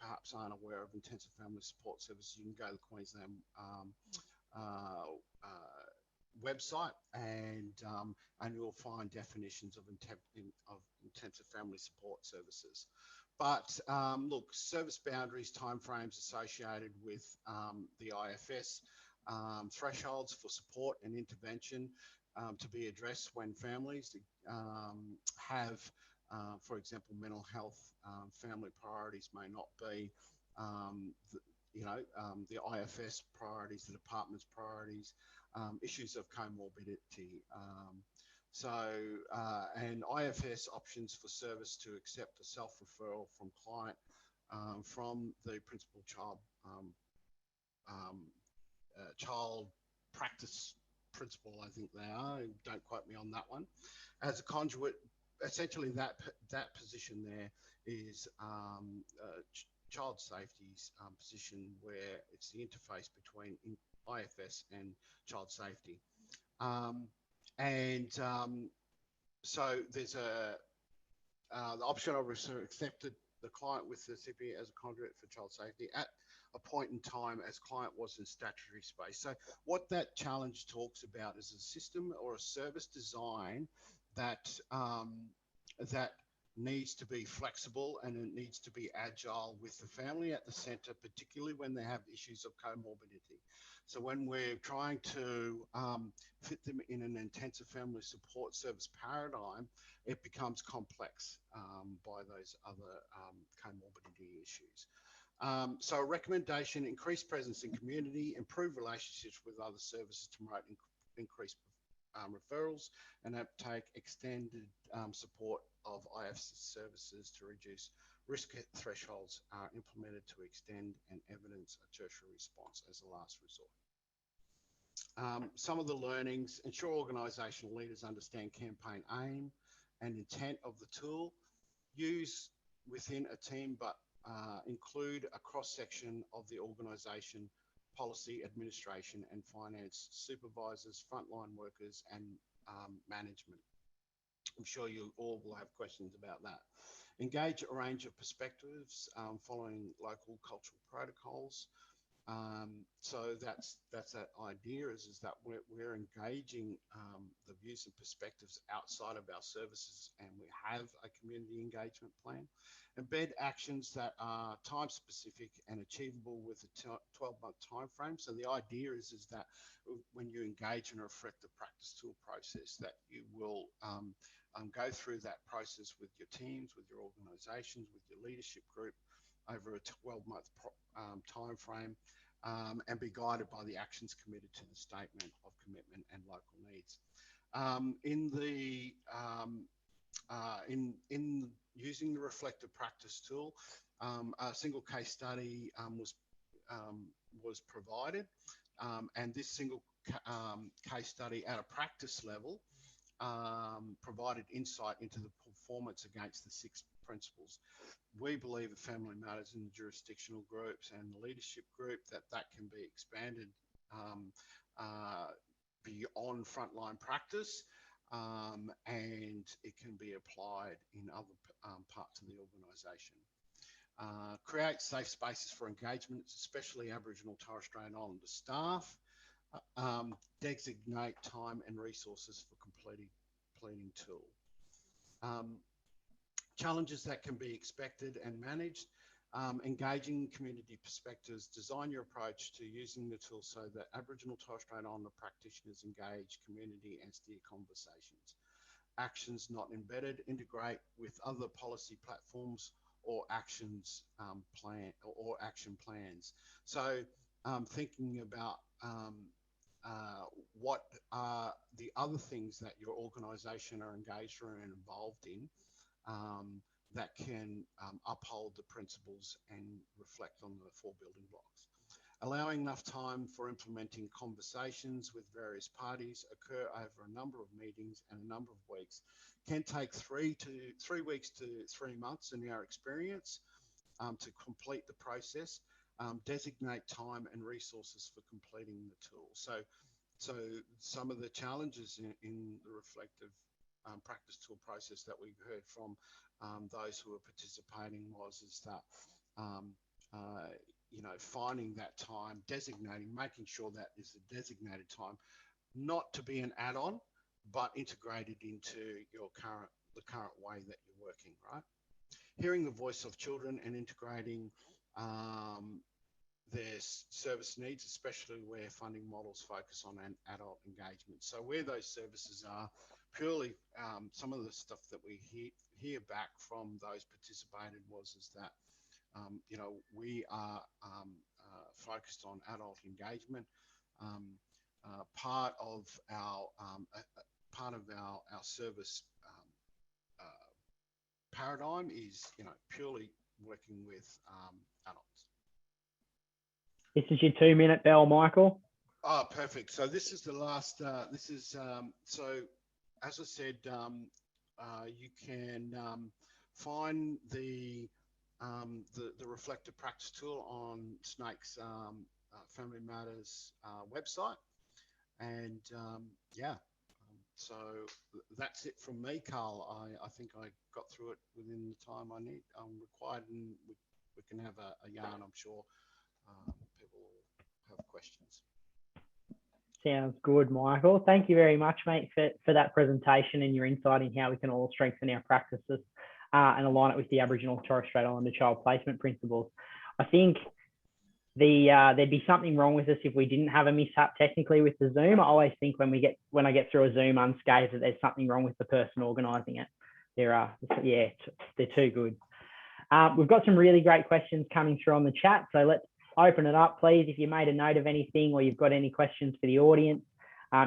perhaps aren't aware of intensive family support services, you can go to the Queensland website and you'll find definitions of intensive family support services. But look, service boundaries, timeframes associated with the IFS thresholds for support and intervention to be addressed when families have, for example, mental health. Family priorities may not be, the IFS priorities, the department's priorities, issues of comorbidity. And IFS options for service to accept a self-referral from client from the principal child practice principal, I think they are. Don't quote me on that one. As a conduit, essentially that position there is child safety's position, where it's the interface between IFS and child safety. So there's the option of accepted the client with the CP as a conduit for child safety at a point in time as client was in statutory space. So what that challenge talks about is a system or a service design that that needs to be flexible, and it needs to be agile with the family at the center, particularly when they have issues of comorbidity. So when we're trying to fit them in an intensive family support service paradigm, it becomes complex by those other comorbidity issues. So a recommendation: increase presence in community, improve relationships with other services to promote increased referrals and uptake, extended support of IFS services to reduce risk thresholds are implemented to extend and evidence a tertiary response as a last resort. Some of the learnings: ensure organisational leaders understand campaign aim and intent of the tool, use within a team, but include a cross-section of the organisation, policy, administration and finance, supervisors, frontline workers and management. I'm sure you all will have questions about that. Engage a range of perspectives following local cultural protocols. So that's that idea is that we're engaging the views and perspectives outside of our services, and we have a community engagement plan. Embed actions that are time specific and achievable with a 12-month time frame. So the idea is that when you engage in a reflective practice tool process, that you will go through that process with your teams, with your organisations, with your leadership group over a 12-month time frame, and be guided by the actions committed to the statement of commitment and local needs. In using the reflective practice tool, a single case study was provided, and this single case study at a practice level provided insight into the performance against the 6 principles. We believe the family matters in the jurisdictional groups and the leadership group that can be expanded beyond frontline practice, and it can be applied in other parts of the organisation. Create safe spaces for engagement, especially Aboriginal and Torres Strait Islander staff. Designate time and resources for completing tool. Challenges that can be expected and managed. Engaging community perspectives. Design your approach to using the tool so that Aboriginal and Torres Strait Islander practitioners engage community and steer conversations. Actions not embedded. Integrate with other policy platforms or actions action plans. So thinking about what are the other things that your organisation are engaged or involved in that can uphold the principles and reflect on the 4 building blocks. Allowing enough time for implementing conversations with various parties occur over a number of meetings and a number of weeks. Can take 3 weeks to 3 months in our experience to complete the process. Designate time and resources for completing the tool. So some of the challenges in the reflective practice tool process that we heard from those who are participating is that finding that time, designating, making sure that is a designated time, not to be an add-on, but integrated into the current way that you're working, right? Hearing the voice of children and integrating their service needs, especially where funding models focus on an adult engagement. So where those services are purely, some of the stuff that we hear back from those participated is that, you know, we are focused on adult engagement. Part of our service paradigm is, you know, purely working with adults. This is your 2-minute bell, Michael. Oh, perfect. So this is the last. So as I said, you can find the reflective practice tool on SNAICC's Family Matters website, and so that's it from me, Karl. I think I got through it within the time I need required, and we can have a yarn. I'm sure people will have questions. Sounds good, Michael. Thank you very much, mate, for that presentation and your insight in how we can all strengthen our practices and align it with the Aboriginal and Torres Strait Islander child placement principles. I think there'd be something wrong with us if we didn't have a mishap technically with the Zoom. I always think when I get through a Zoom unscathed that there's something wrong with the person organising it. They're too good. We've got some really great questions coming through on the chat, so let's open it up, please. If you made a note of anything or you've got any questions for the audience,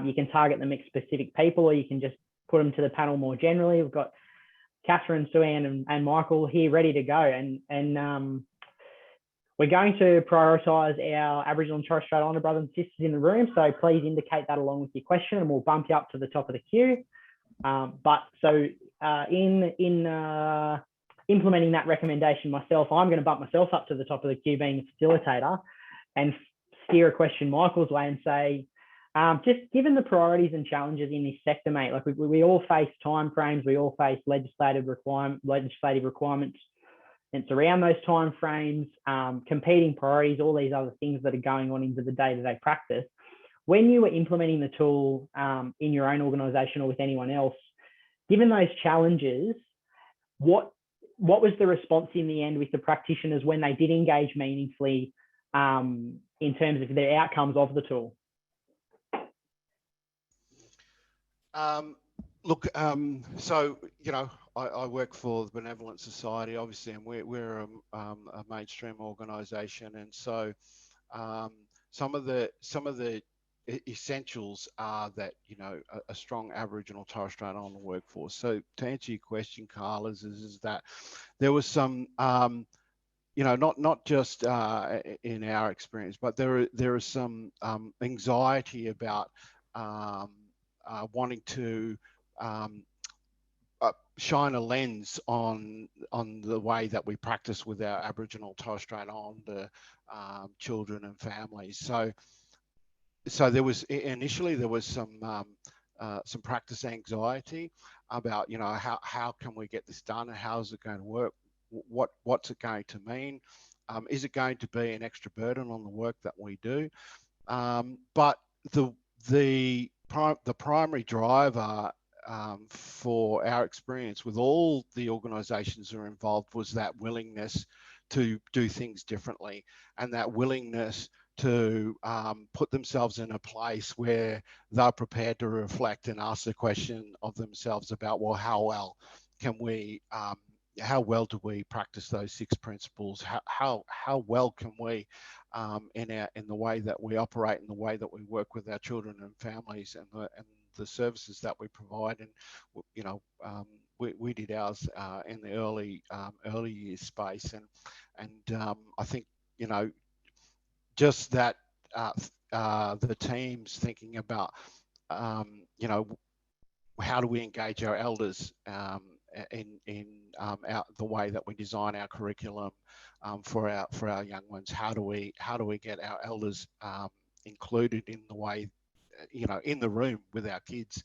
you can target them at specific people, or you can just put them to the panel more generally. We've got Catherine, Sue-Ann and Michael here ready to go, and we're going to prioritise our Aboriginal and Torres Strait Islander brothers and sisters in the room, so please indicate that along with your question and we'll bump you up to the top of the queue. In implementing that recommendation myself, I'm going to bump myself up to the top of the queue being a facilitator and steer a question Michael's way and say, just given the priorities and challenges in this sector, mate, like we all face timeframes, we all face legislative requirements and around those timeframes, competing priorities, all these other things that are going on into the day-to-day practice. When you were implementing the tool in your own organisation or with anyone else, given those challenges, what was the response in the end with the practitioners when they did engage meaningfully in terms of the outcomes of the tool? Look, so, you know, I work for the Benevolent Society, obviously, and we're a mainstream organisation, and so some of the essentials are that, you know, a strong Aboriginal Torres Strait Islander workforce. So to answer your question, Karl, is that there was some, you know, not just in our experience, but there is some anxiety about wanting to shine a lens on the way that we practice with our Aboriginal Torres Strait Islander children and families. So there was initially some practice anxiety about, you know, how can we get this done and how is it going to work? What's it going to mean? Is it going to be an extra burden on the work that we do? But the primary driver for our experience with all the organisations that are involved was that willingness to do things differently, and that willingness to put themselves in a place where they're prepared to reflect and ask the question of themselves about, well, how well do we practice those 6 principles? How well can we in the way that we operate, in the way that we work with our children and families, and the services that we provide? And you know, we did ours in the early years space, and I think, you know, just that the teams thinking about, you know, how do we engage our elders in the way that we design our curriculum for our young ones? How do we get our elders included in the way, you know, in the room with our kids,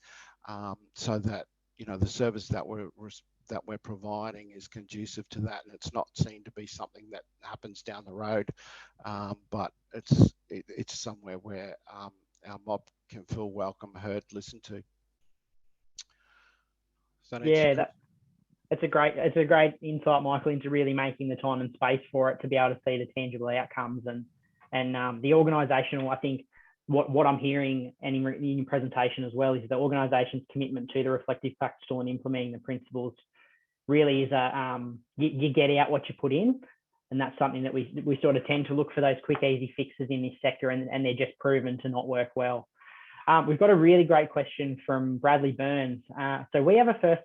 so that, you know, the service that we're providing is conducive to that, and it's not seen to be something that happens down the road, but it's somewhere where our mob can feel welcome, heard, listened to. Yeah, it's a great insight, Michael, into really making the time and space for it to be able to see the tangible outcomes and And the organisational, I think, what I'm hearing and in your presentation as well, is the organisation's commitment to the reflective practice tool and implementing the principles really is you get out what you put in. And that's something that we sort of tend to look for those quick, easy fixes in this sector, and they're just proven to not work well. We've got a really great question from Bradley Burns. So we have a First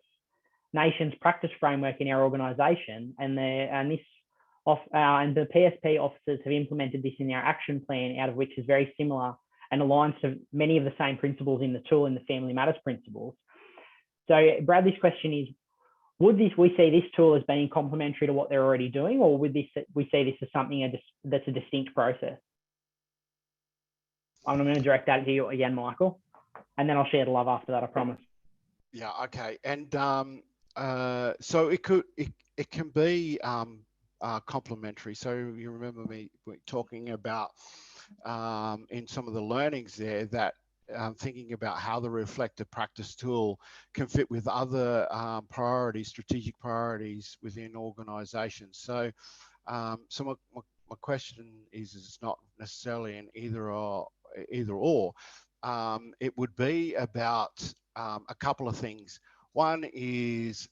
Nations practice framework in our organisation, and the PSP officers have implemented this in our action plan, out of which is very similar and aligns to many of the same principles in the tool, in the Family Matters principles. So Bradley's question is, would we see this tool as being complementary to what they're already doing, or would we see this as something that's a distinct process? I'm going to direct that to you again, Michael, and then I'll share the love after that, I promise. Yeah, okay. And so it can be complementary. So you remember me talking about in some of the learnings there that thinking about how the reflective practice tool can fit with other priorities, strategic priorities within organisations. So, my question is it's not necessarily an either or. It would be about a couple of things. One is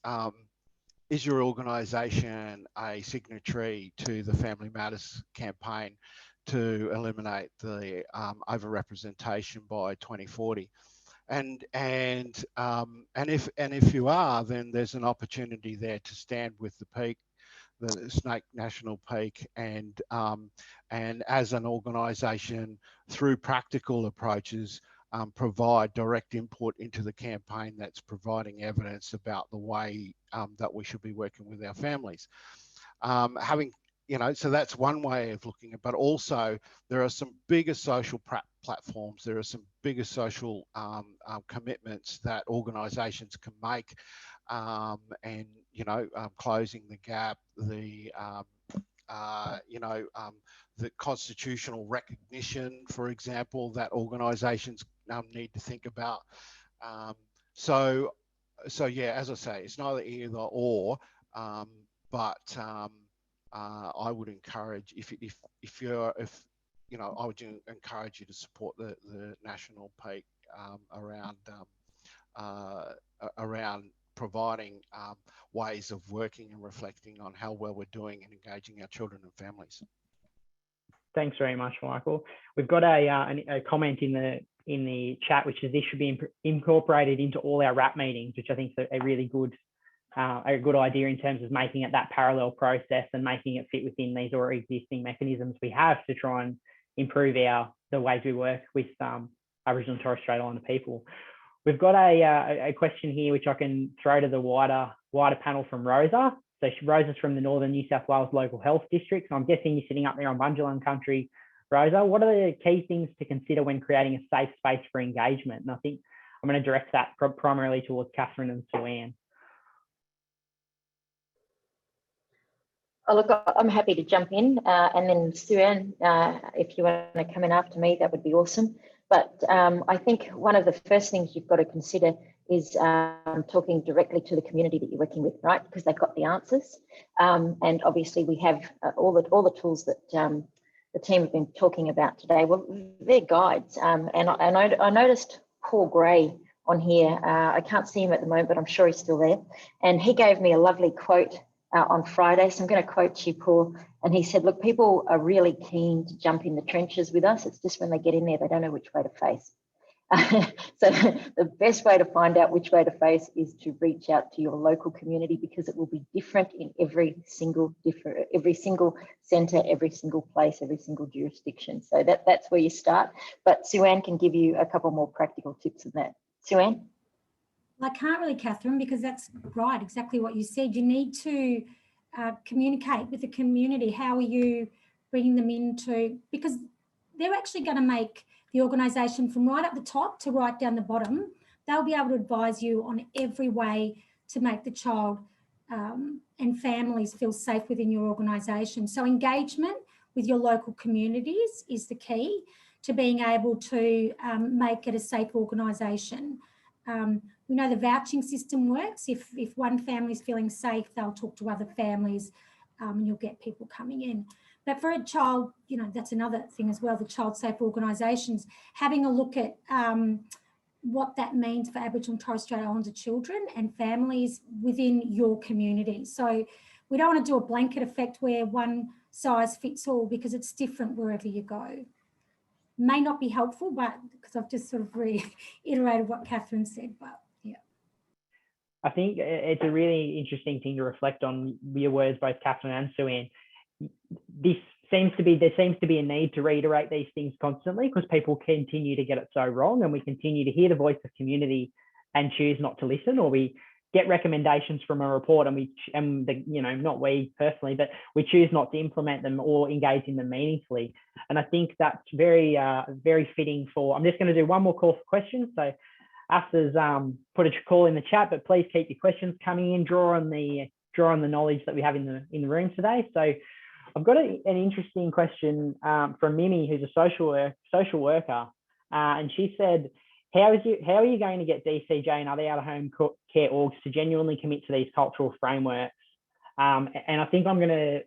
your organisation a signatory to the Family Matters campaign to eliminate the overrepresentation by 2040, and if you are, then there's an opportunity there to stand with the peak, the SNAICC national peak, and as an organisation, through practical approaches, provide direct input into the campaign that's providing evidence about the way that we should be working with our families. So that's one way of looking at it, but also there are some bigger social platforms, there are some bigger social commitments that organisations can make, and closing the gap, the constitutional recognition, for example, that organisations need to think about. So yeah, as I say, it's neither either or, but I would encourage I would encourage you to support the national peak around providing ways of working and reflecting on how well we're doing and engaging our children and families. Thanks very much, Michael. We've got a comment in the chat, which is this should be incorporated into all our RAP meetings, which I think is a really good idea in terms of making it that parallel process and making it fit within these already existing mechanisms we have to try and improve the ways we work with Aboriginal and Torres Strait Islander people. We've got a question here which I can throw to the wider panel from Rosa. So Rosa's from the Northern New South Wales Local Health District. So I'm guessing you're sitting up there on Bunjalung country, Rosa. What are the key things to consider when creating a safe space for engagement? And I think I'm going to direct that primarily towards Catherine and Sue-Ann. Oh, look, I'm happy to jump in, and then Sue-Ann, if you want to come in after me, that would be awesome. But I think one of the first things you've got to consider is talking directly to the community that you're working with, right? Because they've got the answers. And obviously we have all the tools that the team have been talking about today. Well, they're guides. And I noticed Paul Gray on here. I can't see him at the moment, but I'm sure he's still there. And he gave me a lovely quote on Friday. So I'm going to quote you, Paul. And he said, look, people are really keen to jump in the trenches with us. It's just when they get in there, they don't know which way to face. So the best way to find out which way to face is to reach out to your local community, because it will be different in every single centre, every single place, every single jurisdiction. So that's where you start. But Sue-Ann can give you a couple more practical tips on that. Sue-Ann? I can't really, Catherine, because that's right, exactly what you said. You need to communicate with the community. How are you bringing them into, because they're actually going to make the organisation from right up the top to right down the bottom. They'll be able to advise you on every way to make the child and families feel safe within your organisation. So engagement with your local communities is the key to being able to make it a safe organisation. We know the vouching system works. If one family is feeling safe, they'll talk to other families and you'll get people coming in. But for a child, you know, that's another thing as well, the child safe organisations, having a look at what that means for Aboriginal and Torres Strait Islander children and families within your community. So we don't want to do a blanket effect where one size fits all, because it's different wherever you go. May not be helpful, but because I've just sort of reiterated what Catherine said, but yeah. I think it's a really interesting thing to reflect on, your words, both Catherine and Sue-Ann. There seems to be a need to reiterate these things constantly, because people continue to get it so wrong, and we continue to hear the voice of community and choose not to listen, or we get recommendations from a report and not we personally, but we choose not to implement them or engage in them meaningfully. And I think that's very fitting for. I'm just going to do one more call for questions. So Asta's put a call in the chat, but please keep your questions coming in. Draw on the knowledge that we have in the room today. So I've got an interesting question from Mimi, who's a social worker, and she said, how are you going to get DCJ and other out-of-home care orgs to genuinely commit to these cultural frameworks? And I think I'm going to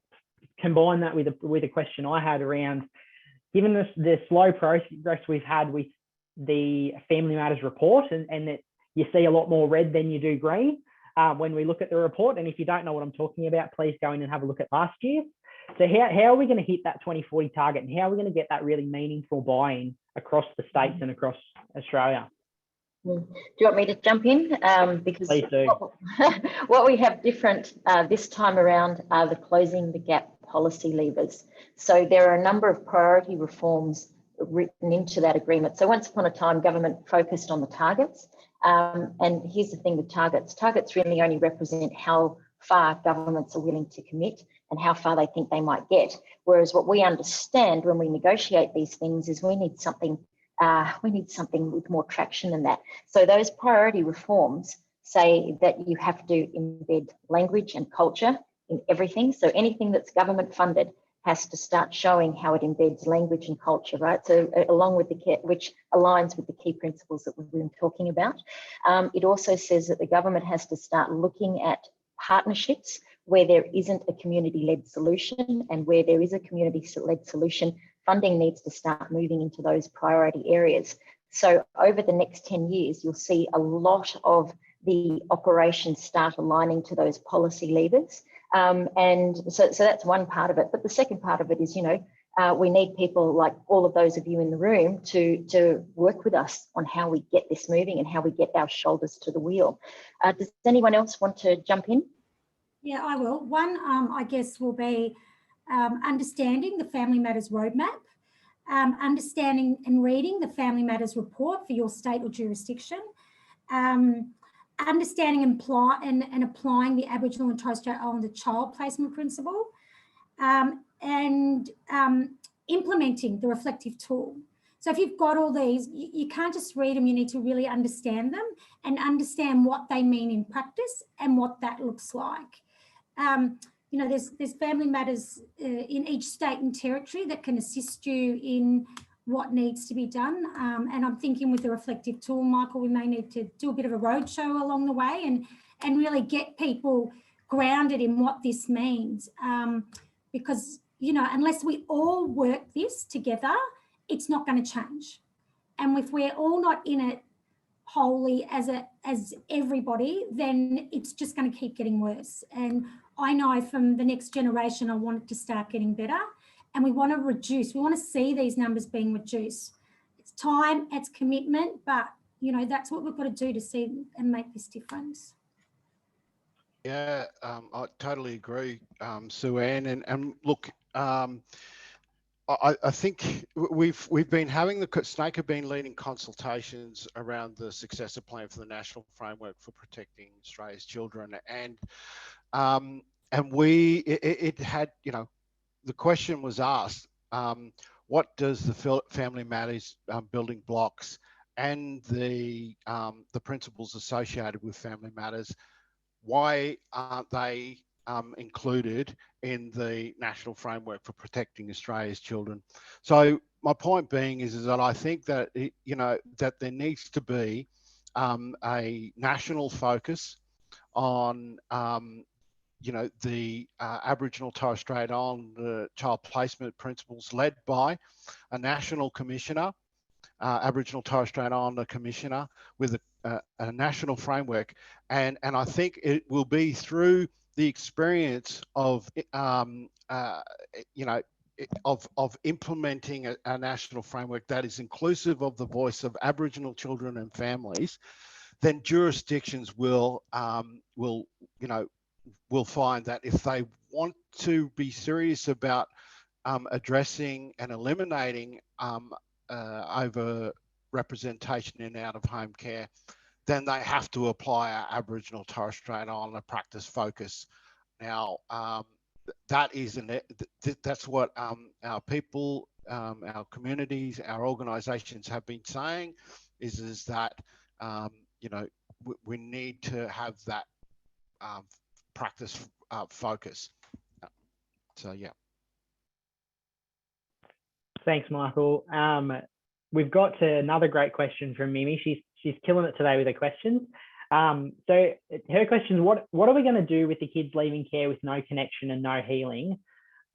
combine that with a question I had around, given the slow progress we've had with the Family Matters report, and that you see a lot more red than you do green when we look at the report. And if you don't know what I'm talking about, please go in and have a look at last year. So how are we going to hit that 2040 target, and how are we going to get that really meaningful buy-in across the states and across Australia? Do you want me to jump in? Because Please do. What we have different this time around are the closing the gap policy levers. So there are a number of priority reforms written into that agreement. So once upon a time, government focused on the targets. And here's the thing with targets. Targets really only represent how far governments are willing to commit and how far they think they might get. Whereas what we understand when we negotiate these things is we need something with more traction than that. So those priority reforms say that you have to embed language and culture in everything. So anything that's government funded has to start showing how it embeds language and culture, right? So along with which aligns with the key principles that we've been talking about. It also says that the government has to start looking at partnerships where there isn't a community-led solution, and where there is a community-led solution, funding needs to start moving into those priority areas. So over the next 10 years, you'll see a lot of the operations start aligning to those policy levers. And so that's one part of it. But the second part of it is, we need people like all of those of you in the room to work with us on how we get this moving and how we get our shoulders to the wheel. Does anyone else want to jump in? Yeah, I will. One, I guess, will be understanding the Family Matters roadmap, understanding and reading the Family Matters report for your state or jurisdiction, understanding and applying the Aboriginal and Torres Strait Islander child placement principle, and implementing the reflective tool. So if you've got all these, you can't just read them, you need to really understand them and understand what they mean in practice and what that looks like. There's Family Matters in each state and territory that can assist you in what needs to be done. And I'm thinking with the reflective tool, Michael, we may need to do a bit of a roadshow along the way and really get people grounded in what this means. Because, unless we all work this together, it's not going to change. And if we're all not in it wholly as everybody, then it's just going to keep getting worse. And I know from the next generation, I want it to start getting better, and we want to see these numbers being reduced. It's time, it's commitment, but that's what we've got to do to see and make this difference. Yeah, I totally agree, Sue-Ann. And look, I think we've been having SNAICC have been leading consultations around the successor plan for the National Framework for Protecting Australia's Children, and it had, the question was asked, what does the Family Matters building blocks and the principles associated with Family Matters, why aren't they included in the National Framework for Protecting Australia's Children? So my point being is that I think that that there needs to be a national focus on you know, the Aboriginal Torres Strait Islander child placement principles led by a national commissioner, Aboriginal Torres Strait Islander commissioner with a national framework. And I think it will be through the experience of, you know, of implementing a national framework that is inclusive of the voice of Aboriginal children and families, then jurisdictions will you know, will find that if they want to be serious about addressing and eliminating over representation in out of home care, then they have to apply our Aboriginal Torres Strait Islander practice focus. Now, that is that's what our people, our communities, our organisations have been saying, is that you know, we need to have that practice focus. So yeah. Thanks, Michael. We've got another great question from Mimi. She's killing it today with her questions. So her question is, what are we going to do with the kids leaving care with no connection and no healing?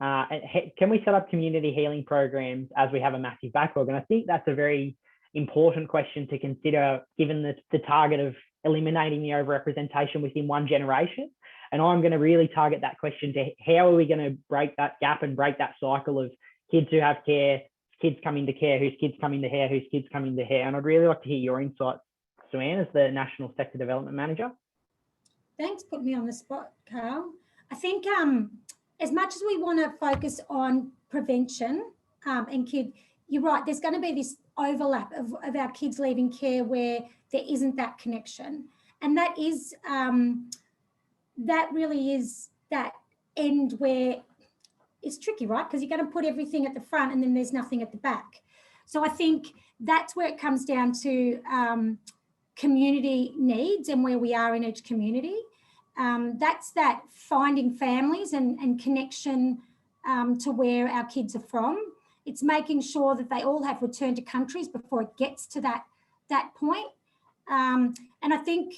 Can we set up community healing programs as we have a massive backlog? And I think that's a very important question to consider, given the target of eliminating the overrepresentation within one generation. And I'm going to really target that question to how are we going to break that gap and break that cycle of kids who have care, kids coming to care, whose kids coming to hair, whose kids coming to hair. And I'd really like to hear your insights, Sue-Ann, as the National Sector Development Manager. Thanks for putting me on the spot, Karl. I think as much as we want to focus on prevention and kids, you're right, there's going to be this overlap of our kids leaving care where there isn't that connection. And that is, that really is that end where it's tricky, right? Because you're going to put everything at the front and then there's nothing at the back. So I think that's where it comes down to community needs and where we are in each community. That's that finding families and connection to where our kids are from. It's making sure that they all have returned to countries before it gets to that point. And I think,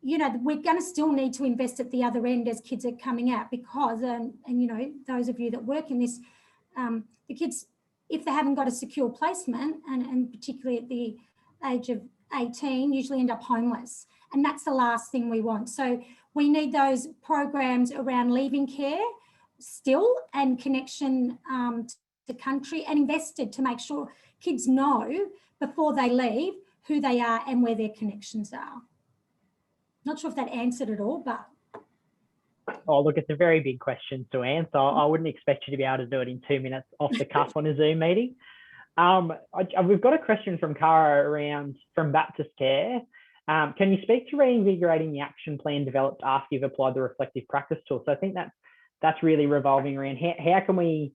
you know, we're going to still need to invest at the other end as kids are coming out, because, and you know, those of you that work in this, the kids, if they haven't got a secure placement, and particularly at the age of 18, usually end up homeless. And that's the last thing we want. So we need those programs around leaving care still, and connection to country, and invested to make sure kids know before they leave who they are and where their connections are. Not sure if that answered it all, but. Oh, look, it's a very big question to answer. I wouldn't expect you to be able to do it in 2 minutes off the cuff on a Zoom meeting. We've got a question from Cara from Baptist Care. Can you speak to reinvigorating the action plan developed after you've applied the reflective practice tool? So I think that's really revolving around how can we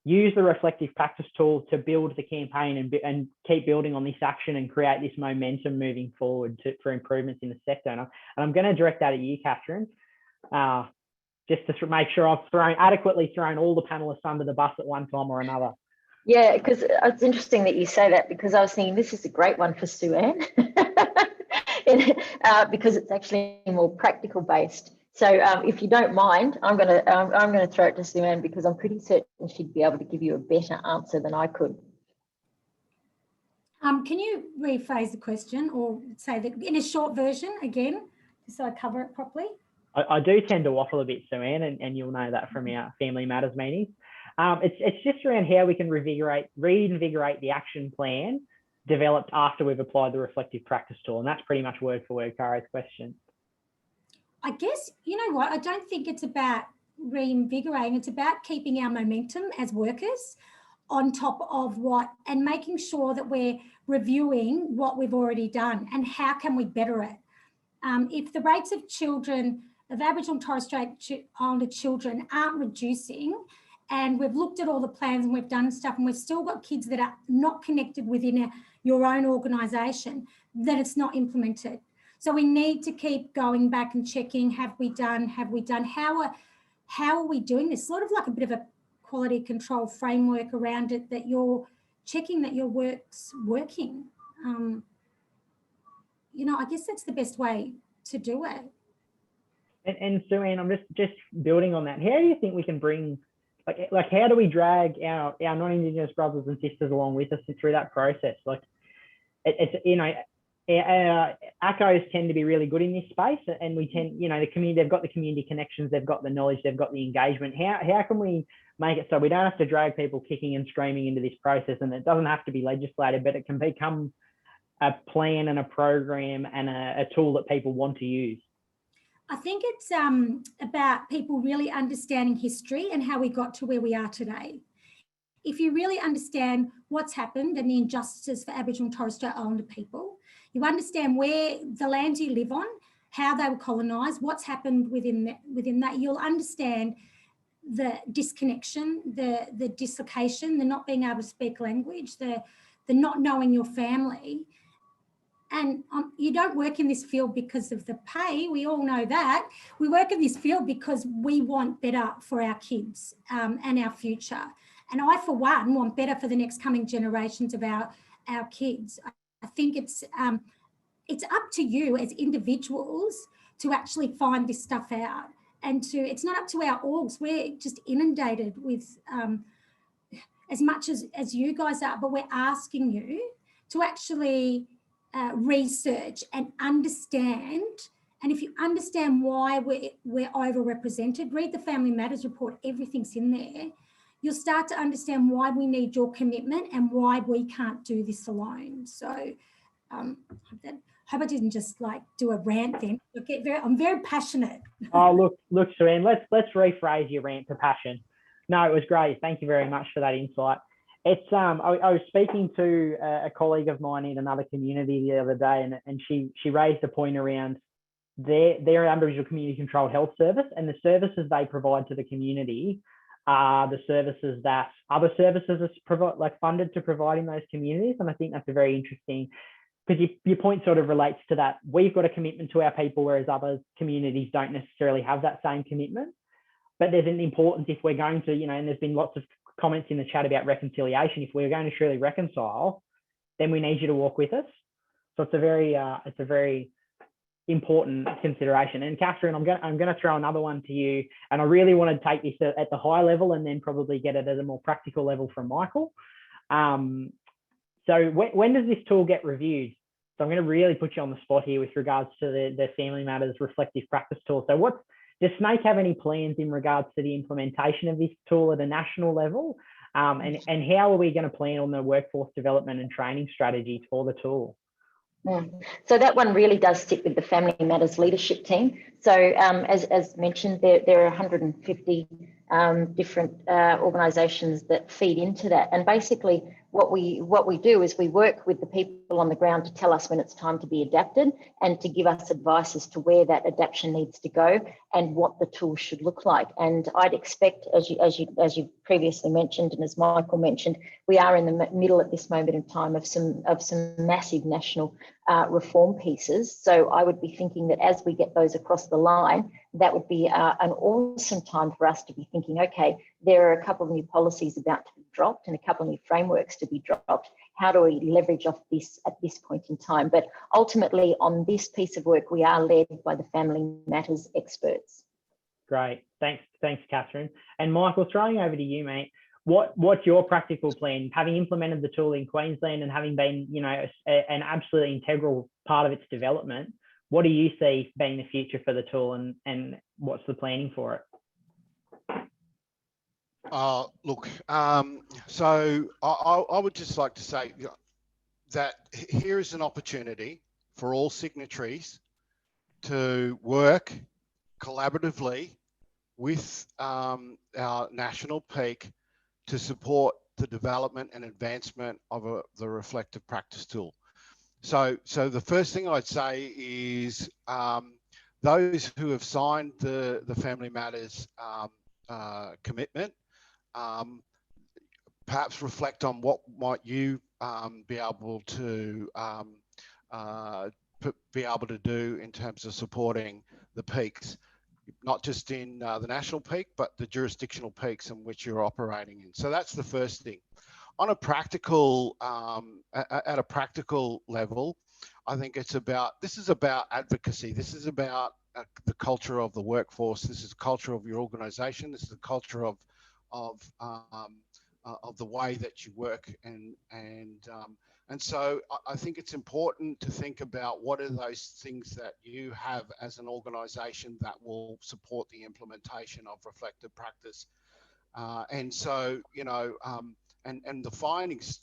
use the reflective practice tool to build the campaign and keep building on this action and create this momentum moving forward for improvements in the sector. And I'm going to direct that at you, Catherine, just to make sure I've adequately thrown all the panelists under the bus at one time or another. Yeah, because it's interesting that you say that, because I was thinking this is a great one for Sue-Ann because it's actually more practical based. So if you don't mind, I'm going to throw it to Sue-Ann, because I'm pretty certain she'd be able to give you a better answer than I could. Can you rephrase the question, or say that in a short version again, so I cover it properly? I do tend to waffle a bit, Sue-Ann, and you'll know that from our Family Matters meetings. It's just around how we can reinvigorate the action plan developed after we've applied the reflective practice tool. And that's pretty much word for word Kara's question. I guess, you know what, I don't think it's about reinvigorating, it's about keeping our momentum as workers on top of and making sure that we're reviewing what we've already done and how can we better it. If the rates of Aboriginal and Torres Strait Islander children aren't reducing, and we've looked at all the plans and we've done stuff, and we've still got kids that are not connected within your own organisation, then it's not implemented. So we need to keep going back and checking, have we done, how are we doing this? Sort of like a bit of a quality control framework around it, that you're checking that your work's working. You know, I guess that's the best way to do it. And Sue-Ann, I'm just building on that. How do you think we can bring, like how do we drag our non-Indigenous brothers and sisters along with us through that process? Like it's ACCOs tend to be really good in this space, and we tend, the community, they've got the community connections, they've got the knowledge, they've got the engagement. How can we make it so we don't have to drag people kicking and screaming into this process, and it doesn't have to be legislated, but it can become a plan and a program and a tool that people want to use? I think it's about people really understanding history and how we got to where we are today. If you really understand what's happened and the injustices for Aboriginal and Torres Strait Islander people, you understand where the lands you live on, how they were colonised, what's happened within that, you'll understand the disconnection, the dislocation, the not being able to speak language, the not knowing your family. And you don't work in this field because of the pay. We all know that. We work in this field because we want better for our kids and our future. And I, for one, want better for the next coming generations of our kids. I think it's up to you as individuals to actually find this stuff out. And it's not up to our orgs. We're just inundated with as much as you guys are, but we're asking you to actually research and understand. And if you understand why we're overrepresented, read the Family Matters report, everything's in there. You'll start to understand why we need your commitment and why we can't do this alone. So I hope I didn't just do a rant then. I'm very passionate. Oh, look, Sue-Ann, let's rephrase your rant to passion. No, it was great. Thank you very much for that insight. It's I was speaking to a colleague of mine in another community the other day, and she raised a point around their Aboriginal community controlled health service, and the services they provide to the community are the services that other services are funded to provide in those communities. And I think that's a very interesting, because your point sort of relates to that. We've got a commitment to our people, whereas other communities don't necessarily have that same commitment. But there's an importance if we're going to, and there's been lots of comments in the chat about reconciliation. If we're going to truly reconcile, then we need you to walk with us. So it's a very important consideration. And Catherine, I'm going to throw another one to you, and I really want to take this at the high level and then probably get it at a more practical level from Michael. So when does this tool get reviewed? So I'm going to really put you on the spot here with regards to the Family Matters Reflective Practice tool. So does SNAICC have any plans in regards to the implementation of this tool at a national level? And how are we going to plan on the workforce development and training strategy for the tool? So that one really does sit with the Family Matters leadership team. So as mentioned, there are 150 different organisations that feed into that. And basically what we do is we work with the people on the ground to tell us when it's time to be adapted and to give us advice as to where that adaptation needs to go and what the tool should look like. And I'd expect, as you previously mentioned, and as Michael mentioned, we are in the middle at this moment in time of some massive national reform pieces. So I would be thinking that as we get those across the line, that would be an awesome time for us to be thinking, okay, there are a couple of new policies about to be dropped and a couple of new frameworks to be dropped. How do we leverage off this at this point in time? But ultimately on this piece of work, we are led by the Family Matters experts. Great, thanks, Catherine. And Michael, throwing over to you, mate. What's your practical plan, having implemented the tool in Queensland and having been, an absolutely integral part of its development? What do you see being the future for the tool, and what's the planning for it? So I would just like to say that here is an opportunity for all signatories to work collaboratively with our national peak to support the development and advancement of the reflective practice tool. So the first thing I'd say is those who have signed the Family Matters commitment, perhaps reflect on what might you be able to do in terms of supporting the peaks, not just in the national peak, but the jurisdictional peaks in which you're operating in. So that's the first thing. On a practical, at a practical level, I think this is about advocacy. This is about the culture of the workforce. This is the culture of your organisation. This is the culture of the way that you work, and so I think it's important to think about what are those things that you have as an organisation that will support the implementation of reflective practice. And so, and the findings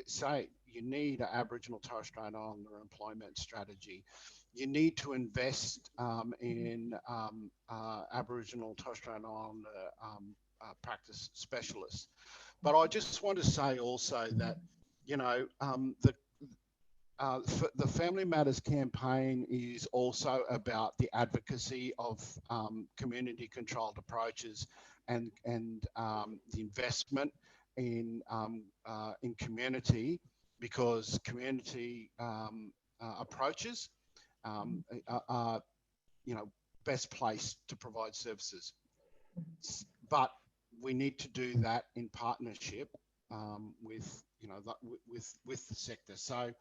say you need an Aboriginal Torres Strait Islander employment strategy. You need to invest in Aboriginal Torres Strait Islander practice specialists. But I just want to say also that, the Family Matters campaign is also about the advocacy of community-controlled approaches and the investment in community, because community approaches are best placed to provide services. But we need to do that in partnership with the sector. So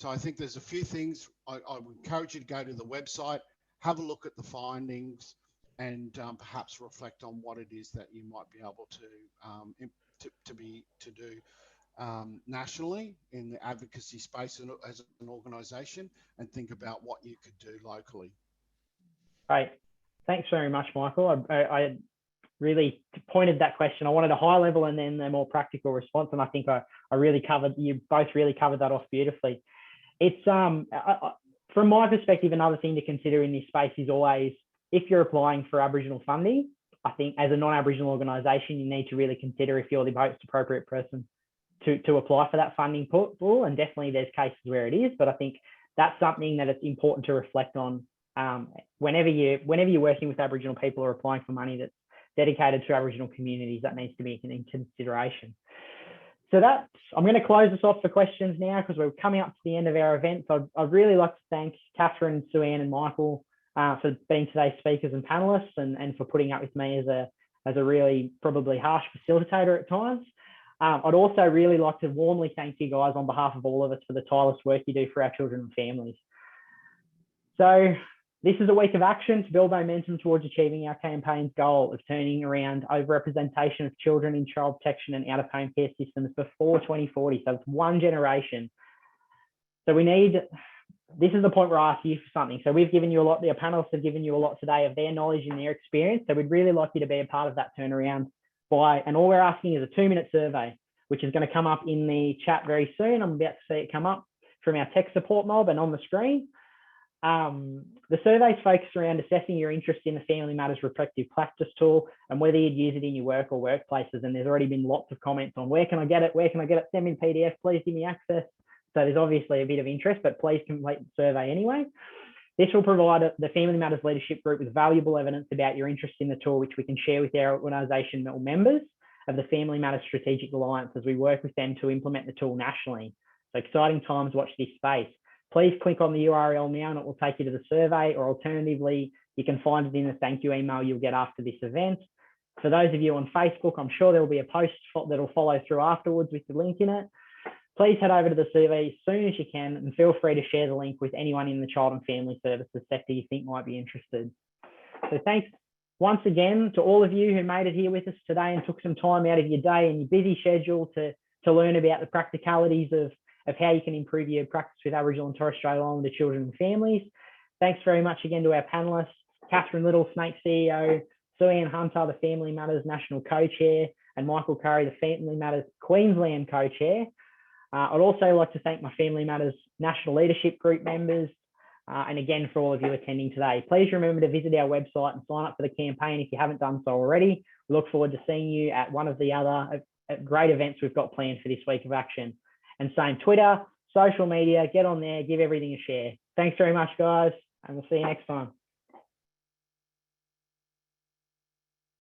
I think there's a few things. I would encourage you to go to the website, have a look at the findings, and perhaps reflect on what it is that you might be able to do nationally in the advocacy space as an organisation, and think about what you could do locally. Great. Thanks very much, Michael. I really pointed that question. I wanted a high level and then a more practical response, and I think you both really covered that off beautifully. It's from my perspective, another thing to consider in this space is always, if you're applying for Aboriginal funding, I think as a non-Aboriginal organisation, you need to really consider if you're the most appropriate person to apply for that funding pool. And definitely there's cases where it is, but I think that's something that it's important to reflect on whenever you're working with Aboriginal people or applying for money that's dedicated to Aboriginal communities. That needs to be in consideration. So I'm going to close this off for questions now, because we're coming up to the end of our event. So I'd really like to thank Catherine, Sue-Ann and Michael for being today's speakers and panelists, and for putting up with me as a really probably harsh facilitator at times. I'd also really like to warmly thank you guys on behalf of all of us for the tireless work you do for our children and families. So this is a week of action to build momentum towards achieving our campaign's goal of turning around overrepresentation of children in child protection and out-of-home care systems before 2040. So it's one generation. So this is the point where I ask you for something. So we've given you a lot, the panelists have given you a lot today of their knowledge and their experience. So we'd really like you to be a part of that turnaround and all we're asking is a 2-minute survey, which is going to come up in the chat very soon. I'm about to see it come up from our tech support mob and on the screen. The survey is focused around assessing your interest in the Family Matters reflective practice tool and whether you'd use it in your work or workplaces. And there's already been lots of comments on where can I get it? Where can I get it? Send me the PDF, please give me access. So there's obviously a bit of interest, but please complete the survey anyway. This will provide the Family Matters Leadership Group with valuable evidence about your interest in the tool, which we can share with our organisational members of the Family Matters Strategic Alliance as we work with them to implement the tool nationally. So exciting times, watch this space. Please click on the URL now and it will take you to the survey, or alternatively, you can find it in the thank you email you'll get after this event. For those of you on Facebook, I'm sure there will be a post that will follow through afterwards with the link in it. Please head over to the survey as soon as you can, and feel free to share the link with anyone in the child and family services sector you think might be interested. So thanks once again to all of you who made it here with us today and took some time out of your day and your busy schedule to learn about the practicalities of how you can improve your practice with Aboriginal and Torres Strait Islander children and families. Thanks very much again to our panellists, Catherine Liddle, SNAICC CEO, Sue-Ann Hunter, the Family Matters National Co-Chair, and Michael Currie, the Family Matters Queensland Co-Chair. I'd also like to thank my Family Matters National Leadership Group members, and again for all of you attending today. Please remember to visit our website and sign up for the campaign if you haven't done so already. We look forward to seeing you at one of the other great events we've got planned for this week of action. And same Twitter, social media, get on there, give everything a share. Thanks very much, guys, and we'll see you next time.